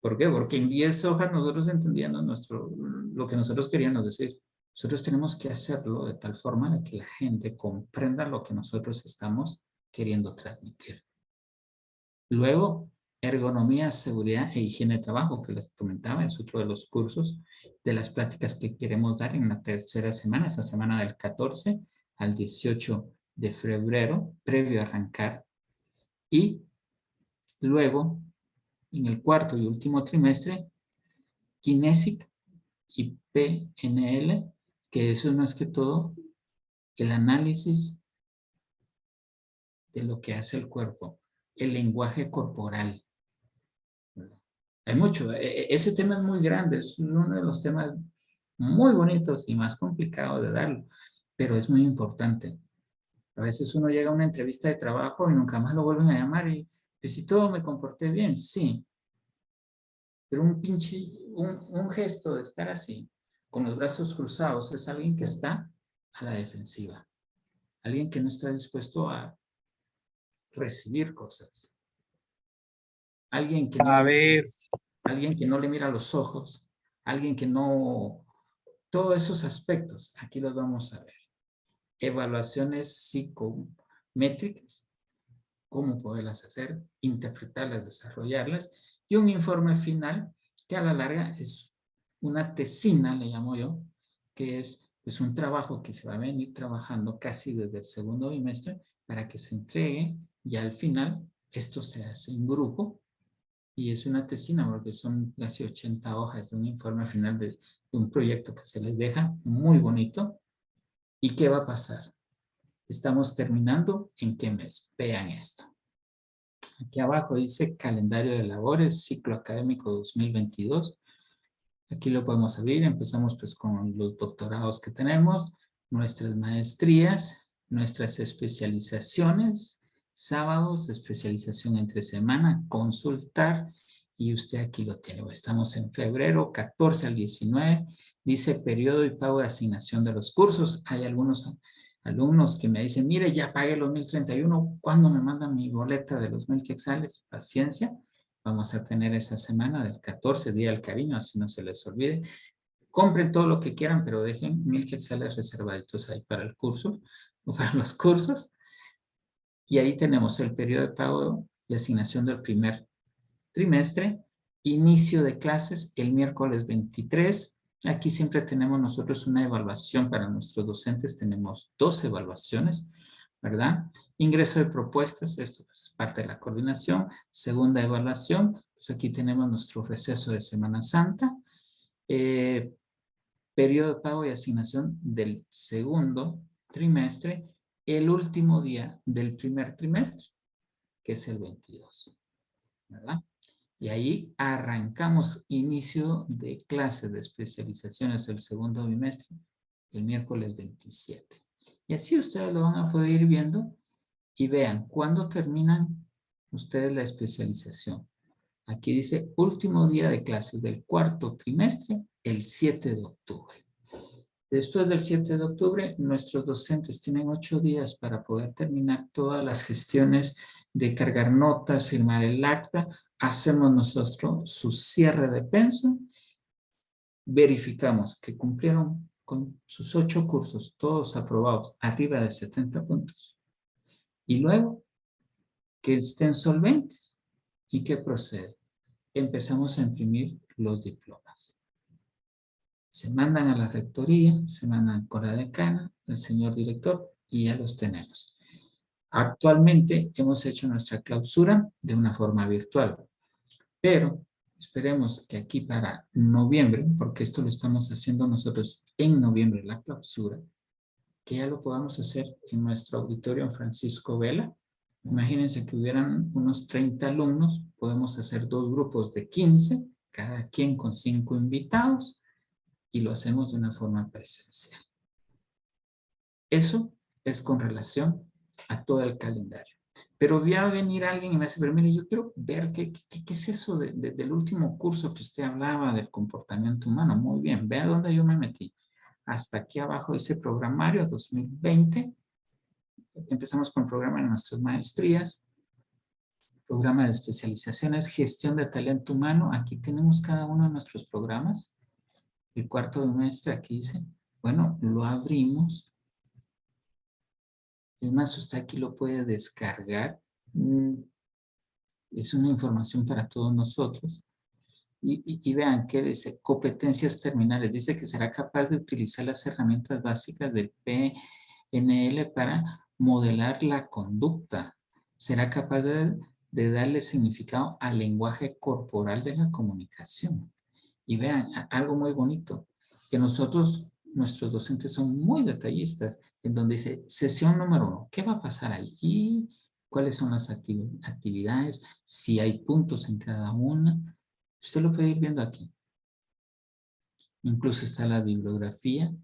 ¿Por qué? Porque en 10 hojas nosotros entendíamos lo que nosotros queríamos decir. Nosotros tenemos que hacerlo de tal forma de que la gente comprenda lo que nosotros estamos queriendo transmitir. Luego, ergonomía, seguridad e higiene de trabajo, que les comentaba, es otro de los cursos de las pláticas que queremos dar en la tercera semana, esa semana del 14 al 18 de febrero, previo a arrancar. Y luego, en el cuarto y último trimestre, Kinesic y PNL, que eso no es que todo el análisis de lo que hace el cuerpo, el lenguaje corporal. Hay mucho, ese tema es muy grande, es uno de los temas muy bonitos y más complicados de darlo, pero es muy importante. A veces uno llega a una entrevista de trabajo y nunca más lo vuelven a llamar y pues, si todo me comporté bien, sí, pero un gesto de estar así, con los brazos cruzados, es alguien que está a la defensiva. Alguien que no está dispuesto a recibir cosas. Alguien que no le mira a los ojos. Alguien que no... Todos esos aspectos, aquí los vamos a ver. Evaluaciones psicométricas, cómo poderlas hacer, interpretarlas, desarrollarlas, y un informe final que a la larga es una tesina, le llamo yo, que es pues, un trabajo que se va a venir trabajando casi desde el segundo bimestre para que se entregue y al final esto se hace en grupo y es una tesina porque son casi 80 hojas de un informe final de un proyecto que se les deja muy bonito. ¿Y qué va a pasar? Estamos terminando ¿en qué mes? Vean esto. Aquí abajo dice calendario de labores, ciclo académico 2022. Aquí lo podemos abrir. Empezamos pues con los doctorados que tenemos, nuestras maestrías, nuestras especializaciones, sábados, especialización entre semana, consultar, y usted aquí lo tiene. Estamos en febrero, 14 al 19, dice periodo y pago de asignación de los cursos. Hay algunos alumnos que me dicen, mire, ya pagué los 1031, ¿cuándo me mandan mi boleta de los 1000 quetzales? Paciencia, vamos a tener esa semana del 14, Día del Cariño, así no se les olvide. Compren todo lo que quieran, pero dejen 1000 quetzales reservaditos ahí para el curso, o para los cursos. Y ahí tenemos el periodo de pago y asignación del primer trimestre, inicio de clases el miércoles 23. Aquí siempre tenemos nosotros una evaluación para nuestros docentes, tenemos 2 evaluaciones, ¿verdad? Ingreso de propuestas, esto es parte de la coordinación. Segunda evaluación, pues aquí tenemos nuestro receso de Semana Santa. Periodo de pago y asignación del segundo trimestre, el último día del primer trimestre, que es el 22, ¿verdad? Y ahí arrancamos inicio de clases de especializaciones el segundo bimestre, el miércoles 27. Y así ustedes lo van a poder ir viendo y vean cuándo terminan ustedes la especialización. Aquí dice último día de clases del cuarto trimestre, el 7 de octubre. Después del 7 de octubre, nuestros docentes tienen 8 días para poder terminar todas las gestiones de cargar notas, firmar el acta. Hacemos nosotros su cierre de penso. Verificamos que cumplieron con sus 8 cursos, todos aprobados, arriba de 70 puntos. Y luego, que estén solventes. ¿Y qué procede? Empezamos a imprimir los diplomas. Se mandan a la rectoría, se mandan con la decana, el señor director, y ya los tenemos. Actualmente hemos hecho nuestra clausura de una forma virtual, pero esperemos que aquí para noviembre, porque esto lo estamos haciendo nosotros en noviembre, la clausura, que ya lo podamos hacer en nuestro auditorio en Francisco Vela. Imagínense que hubieran unos 30 alumnos, podemos hacer 2 grupos de 15, cada quien con 5 invitados, y lo hacemos de una forma presencial. Eso es con relación a todo el calendario. Pero voy a venir alguien y me dice, pero mire, yo quiero ver qué es eso del último curso que usted hablaba del comportamiento humano. Muy bien, vea dónde yo me metí. Hasta aquí abajo dice programario 2020. Empezamos con el programa de nuestras maestrías, programa de especializaciones, gestión de talento humano. Aquí tenemos cada uno de nuestros programas. El cuarto trimestre aquí dice, bueno, lo abrimos. Es más, usted aquí lo puede descargar. Es una información para todos nosotros. Y vean que dice competencias terminales. Dice que será capaz de utilizar las herramientas básicas del PNL para modelar la conducta. Será capaz de darle significado al lenguaje corporal de la comunicación. Y vean, algo muy bonito, que nosotros, nuestros docentes son muy detallistas, en donde dice, sesión número 1, ¿qué va a pasar ahí? Y cuáles son las actividades, si hay puntos en cada una. Usted lo puede ir viendo aquí. Incluso está la bibliografía,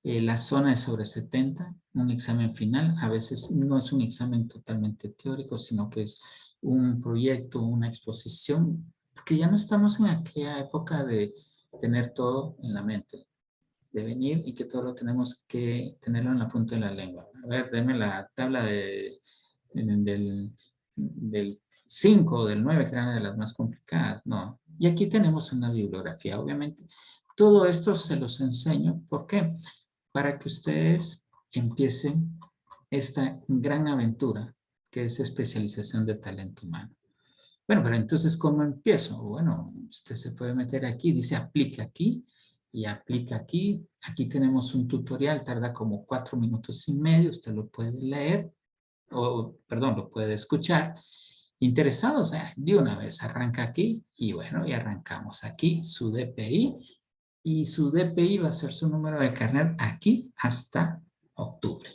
la zona es sobre 70, un examen final. A veces no es un examen totalmente teórico, sino que es un proyecto, una exposición, porque ya no estamos en aquella época de tener todo en la mente, de venir y que todo lo tenemos que tenerlo en la punta de la lengua. A ver, deme la tabla del 5 o del 9, que eran de las más complicadas. No. Y aquí tenemos una bibliografía, obviamente. Todo esto se los enseño. ¿Por qué? Para que ustedes empiecen esta gran aventura que es especialización de talento humano. Bueno, pero entonces, ¿cómo empiezo? Bueno, usted se puede meter aquí, dice aplica aquí y aplica aquí. Aquí tenemos un tutorial, tarda como 4 minutos y medio, usted lo puede leer, o perdón, lo puede escuchar. Interesados, de una vez arranca aquí y bueno, y arrancamos aquí su DPI y su DPI va a ser su número de carnet aquí hasta octubre.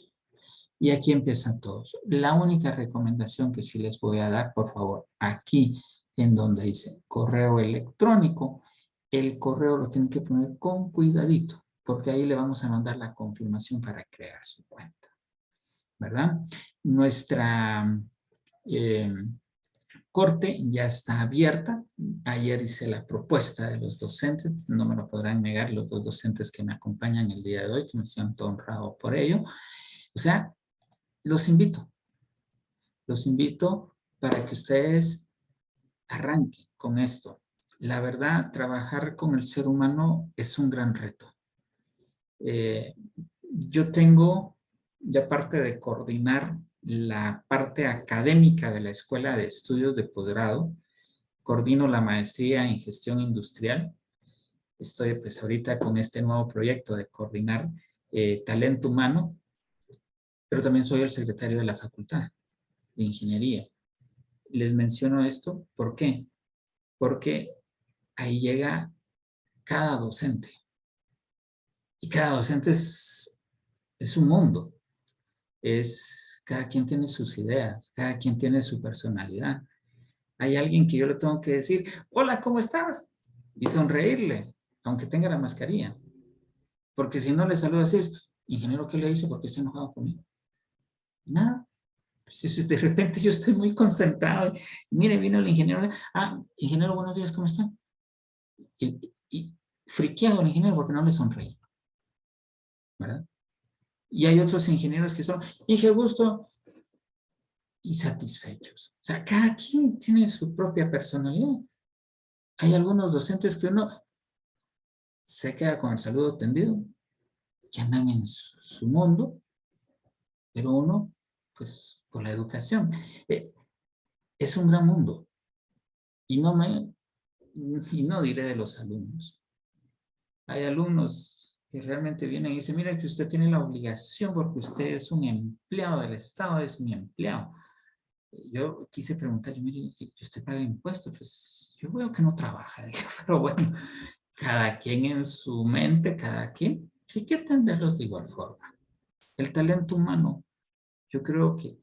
Y aquí empiezan todos. La única recomendación que sí les voy a dar, por favor, aquí en donde dice correo electrónico, el correo lo tienen que poner con cuidadito, porque ahí le vamos a mandar la confirmación para crear su cuenta, ¿verdad? Nuestra corte ya está abierta. Ayer hice la propuesta de los docentes, no me lo podrán negar los 2 docentes que me acompañan el día de hoy, que me siento honrado por ello. O sea, los invito para que ustedes arranquen con esto. La verdad, trabajar con el ser humano es un gran reto. Yo tengo, de aparte de coordinar la parte académica de la Escuela de Estudios de Posgrado, coordino la maestría en gestión industrial. Estoy pues ahorita con este nuevo proyecto de coordinar talento humano, pero también soy el secretario de la Facultad de Ingeniería. Les menciono esto, ¿por qué? Porque ahí llega cada docente. Y cada docente es un mundo. Cada quien tiene sus ideas, cada quien tiene su personalidad. Hay alguien que yo le tengo que decir, hola, ¿cómo estás? Y sonreírle, aunque tenga la mascarilla. Porque si no le saludo así, ingeniero, ¿qué le hizo? ¿Por qué está enojado conmigo? Nada. Pues de repente yo estoy muy concentrado. Mire, vino el ingeniero. Ingeniero, buenos días, ¿cómo está? Y friqueado el ingeniero porque no le sonreí. ¿Verdad? Y hay otros ingenieros que son, Inge, gusto, y satisfechos. O sea, cada quien tiene su propia personalidad. Hay algunos docentes que uno se queda con el saludo tendido, que andan en su mundo, pero uno, pues, por la educación. Es un gran mundo. Y no diré de los alumnos. Hay alumnos que realmente vienen y dicen, mira que usted tiene la obligación porque usted es un empleado del Estado, es mi empleado. Yo quise preguntarle, mire, ¿usted paga impuestos? Pues yo veo que no trabaja, digo, pero bueno, cada quien en su mente, cada quien, hay que atenderlos de igual forma. El talento humano, yo creo que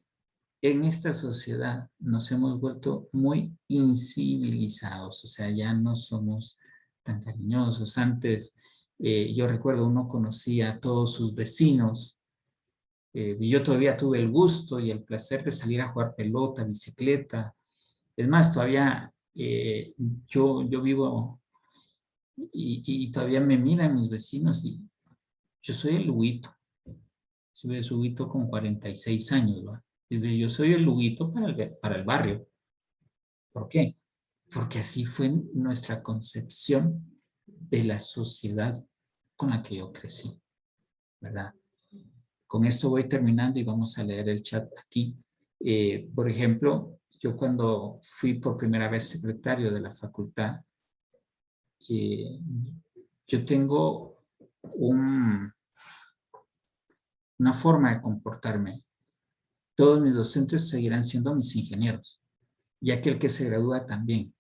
en esta sociedad nos hemos vuelto muy incivilizados, o sea, ya no somos tan cariñosos. Antes, yo recuerdo, uno conocía a todos sus vecinos, y yo todavía tuve el gusto y el placer de salir a jugar pelota, bicicleta. Es más, todavía yo vivo y todavía me miran mis vecinos y yo soy el Luguito. Soy el Luguito con 46 años, ¿va? Yo soy el Luguito para el barrio. ¿Por qué? Porque así fue nuestra concepción de la sociedad con la que yo crecí, ¿verdad? Con esto voy terminando y vamos a leer el chat aquí. Por ejemplo, yo cuando fui por primera vez secretario de la facultad, yo tengo una forma de comportarme. Todos mis docentes seguirán siendo mis ingenieros, y aquel que se gradúa también.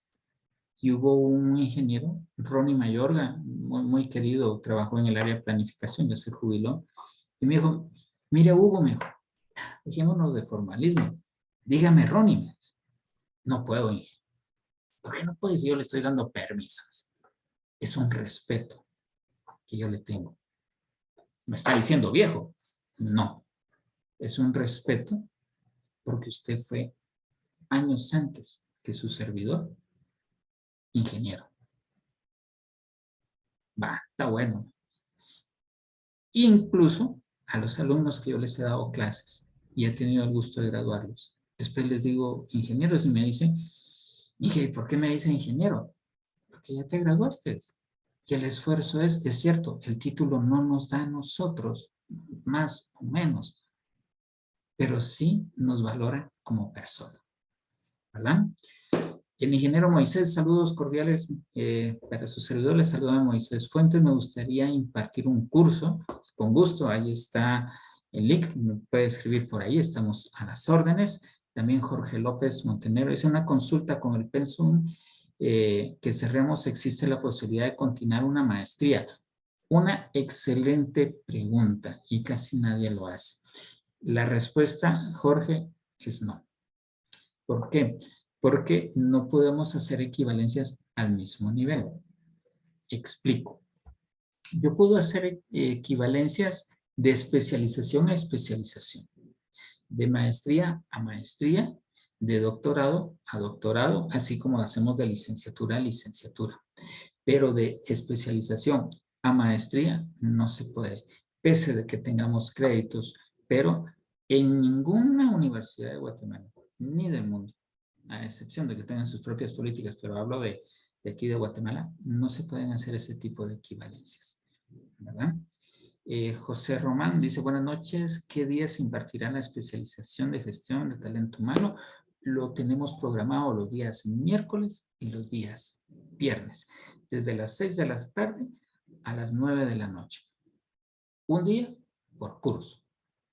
Y hubo un ingeniero, Ronnie Mayorga, muy querido, trabajó en el área de planificación, ya se jubiló, y me dijo, mire Hugo, me dijo, dejémonos de formalismo, dígame Ronnie, me dice, no puedo, ingeniero. ¿Por qué no puede si yo le estoy dando permisos? Es un respeto que yo le tengo. ¿Me está diciendo viejo? No, es un respeto porque usted fue años antes que su servidor ingeniero. Va, está bueno. Incluso a los alumnos que yo les he dado clases y he tenido el gusto de graduarlos, después les digo ingenieros y me dicen, Inge, ¿por qué me dicen ingeniero? Porque ya te graduaste. Y el esfuerzo es cierto, el título no nos da a nosotros más o menos, pero sí nos valora como persona, ¿verdad? El ingeniero Moisés, saludos cordiales para su servidor. Les saluda a Moisés Fuentes. Me gustaría impartir un curso. Con gusto, ahí está el link. Me puede escribir por ahí. Estamos a las órdenes. También Jorge López Montenegro. Es una consulta con el pensum que cerremos. ¿Existe la posibilidad de continuar una maestría? Una excelente pregunta y casi nadie lo hace. La respuesta, Jorge, es no. ¿Por qué? Porque no podemos hacer equivalencias al mismo nivel. Explico. Yo puedo hacer equivalencias de especialización a especialización, de maestría a maestría, de doctorado a doctorado, así como hacemos de licenciatura a licenciatura. Pero de especialización a maestría no se puede, pese de que tengamos créditos, pero en ninguna universidad de Guatemala, ni del mundo, a excepción de que tengan sus propias políticas, pero hablo de aquí de Guatemala, no se pueden hacer ese tipo de equivalencias, ¿verdad? José Román dice, buenas noches, ¿qué días se impartirá la especialización de gestión de talento humano? Lo tenemos programado los días miércoles y los días viernes, desde las 6 de la tarde a las 9 de la noche. Un día por curso.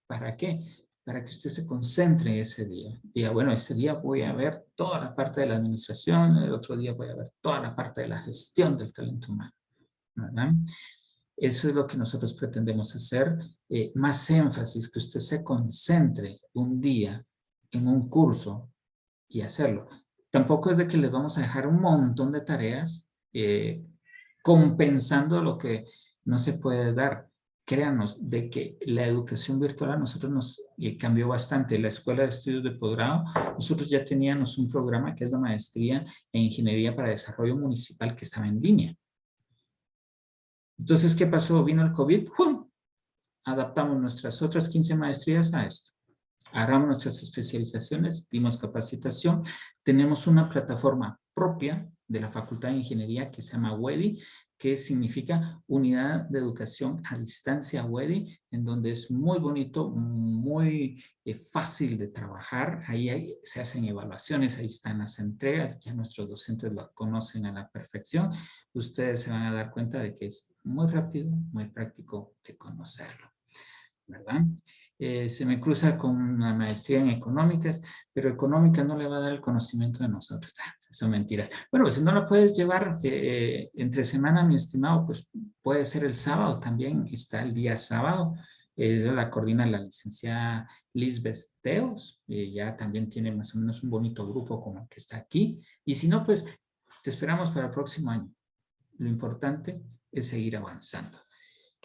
¿Para qué? Para que usted se concentre ese día. Diga, bueno, este día voy a ver toda la parte de la administración, el otro día voy a ver toda la parte de la gestión del talento humano, ¿verdad? Eso es lo que nosotros pretendemos hacer, más énfasis, que usted se concentre un día en un curso y hacerlo. Tampoco es de que les vamos a dejar un montón de tareas compensando lo que no se puede dar. Créanos de que la educación virtual a nosotros nos cambió bastante. La Escuela de Estudios de Posgrado, nosotros ya teníamos un programa que es la maestría en Ingeniería para Desarrollo Municipal que estaba en línea. Entonces, ¿qué pasó? Vino el COVID, ¡pum! Adaptamos nuestras otras 15 maestrías a esto. Agarramos nuestras especializaciones, dimos capacitación, tenemos una plataforma propia de la Facultad de Ingeniería que se llama WEDI, que significa Unidad de Educación a Distancia WEDI, en donde es muy bonito, muy fácil de trabajar. Ahí se hacen evaluaciones, ahí están las entregas, ya nuestros docentes lo conocen a la perfección. Ustedes se van a dar cuenta de que es muy rápido, muy práctico de conocerlo, ¿verdad? Se me cruza con una maestría en económicas, pero económica no le va a dar el conocimiento de nosotros. Son mentiras. Bueno, pues si no la puedes llevar entre semana, mi estimado, pues puede ser el sábado también, está el día sábado. La coordina la licenciada Lisbeth Teos, ya también tiene más o menos un bonito grupo como el que está aquí. Y si no, pues te esperamos para el próximo año. Lo importante es seguir avanzando.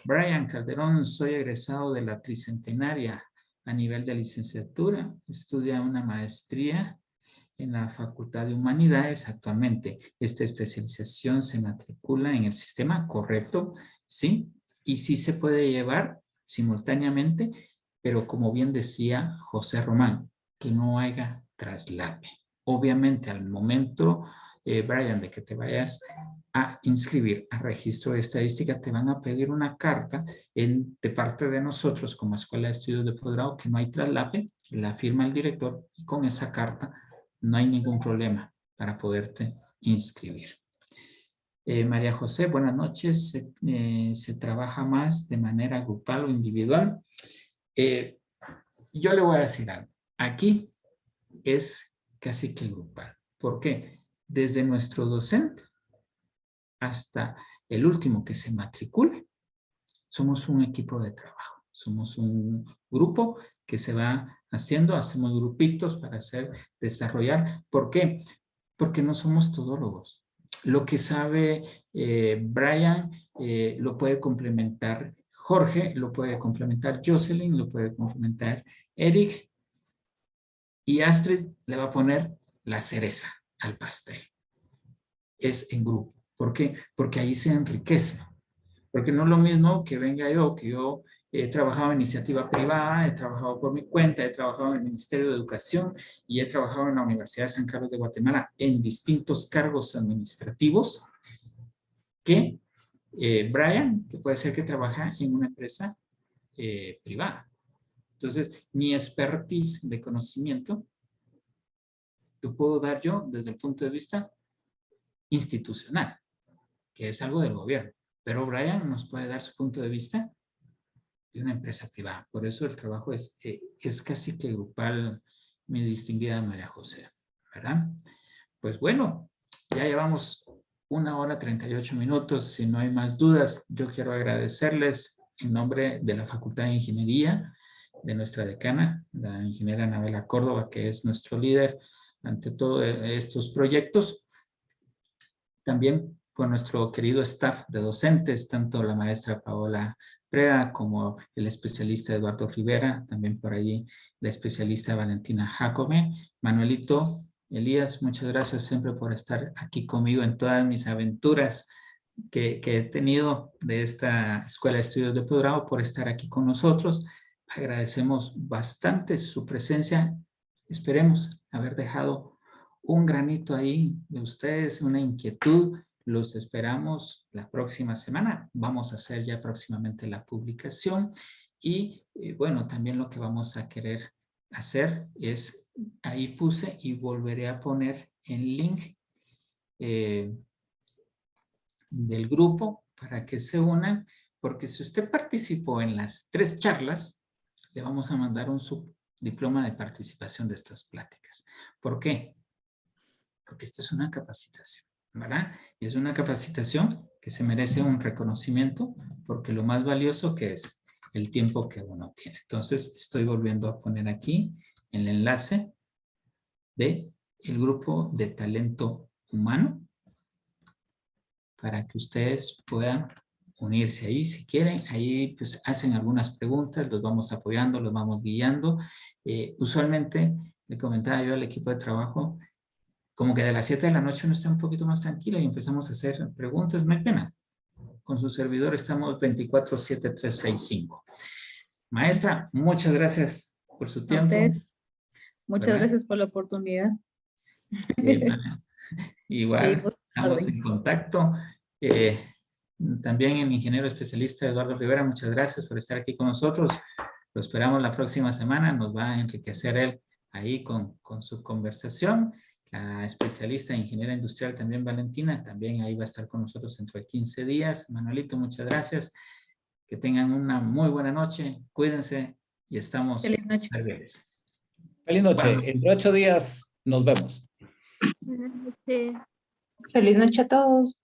Brian Calderón, soy egresado de la tricentenaria a nivel de licenciatura. Estudia una maestría en la Facultad de Humanidades actualmente. Esta especialización se matricula en el sistema, ¿correcto? Sí, y sí se puede llevar simultáneamente, pero como bien decía José Román, que no haya traslape. Obviamente al momento, Brian, de que te vayas a inscribir a registro de estadística, te van a pedir una carta de parte de nosotros como Escuela de Estudios de Posgrado que no hay traslape, la firma el director y con esa carta no hay ningún problema para poderte inscribir. María José, buenas noches. ¿Se trabaja más de manera grupal o individual? Yo le voy a decir algo. Aquí es casi que grupal. ¿Por qué? Desde nuestro docente hasta el último que se matricule, somos un equipo de trabajo. Somos un grupo que se va haciendo, hacemos grupitos para desarrollar. ¿Por qué? Porque no somos todólogos. Lo que sabe Brian lo puede complementar Jorge, lo puede complementar Jocelyn, lo puede complementar Eric, y Astrid le va a poner la cereza al pastel. Es en grupo. ¿Por qué? Porque ahí se enriquece. Porque no es lo mismo que venga yo, que yo he trabajado en iniciativa privada, he trabajado por mi cuenta, he trabajado en el Ministerio de Educación y he trabajado en la Universidad de San Carlos de Guatemala en distintos cargos administrativos, que Brian, que puede ser que trabaja en una empresa privada. Entonces, mi expertise de conocimiento lo puedo dar yo desde el punto de vista institucional, que es algo del gobierno. Pero Brian nos puede dar su punto de vista de una empresa privada. Por eso el trabajo es casi que grupal, mi distinguida María José, ¿verdad? Pues bueno, ya llevamos 1 hora 38 minutos. Si no hay más dudas, yo quiero agradecerles en nombre de la Facultad de Ingeniería, de nuestra decana, la ingeniera Anabela Córdoba, que es nuestro líder ante todos estos proyectos. También por nuestro querido staff de docentes, tanto la maestra Paola Preda como el especialista Eduardo Rivera, también por allí la especialista Valentina Jacome. Manuelito, Elías, muchas gracias siempre por estar aquí conmigo en todas mis aventuras que he tenido de esta Escuela de Estudios de Posgrado, por estar aquí con nosotros. Agradecemos bastante su presencia. Esperemos haber dejado un granito ahí de ustedes, una inquietud. Los esperamos la próxima semana. Vamos a hacer ya próximamente la publicación. Y bueno, también lo que vamos a querer hacer es, ahí puse y volveré a poner el link del grupo para que se unan, porque si usted participó en las 3 charlas, le vamos a mandar un subdiploma de participación de estas pláticas. ¿Por qué? Porque esto es una capacitación, ¿verdad? Y es una capacitación que se merece un reconocimiento, porque lo más valioso que es el tiempo que uno tiene. Entonces, estoy volviendo a poner aquí el enlace de el grupo de talento humano para que ustedes puedan unirse ahí si quieren. Ahí pues hacen algunas preguntas, los vamos apoyando, los vamos guiando. Usualmente, le comentaba yo al equipo de trabajo, como que de las 7 de la noche uno está un poquito más tranquilo y empezamos a hacer preguntas. No hay pena. Con su servidor estamos 24/7/365. Maestra, muchas gracias por su tiempo. A usted. Muchas ¿verdad? gracias por la oportunidad. Igual, Pues, estamos en contacto. También el ingeniero especialista Eduardo Rivera, muchas gracias por estar aquí con nosotros. Lo esperamos la próxima semana. Nos va a enriquecer él ahí con su conversación. la especialista en ingeniería industrial también, Valentina, también ahí va a estar con nosotros dentro de 15 días. Manuelito, muchas gracias. Que tengan una muy buena noche. Cuídense y estamos Feliz noche. serviles. Feliz noche. Bueno. Entre 8 días nos vemos. Buenas noches. Feliz noche a todos.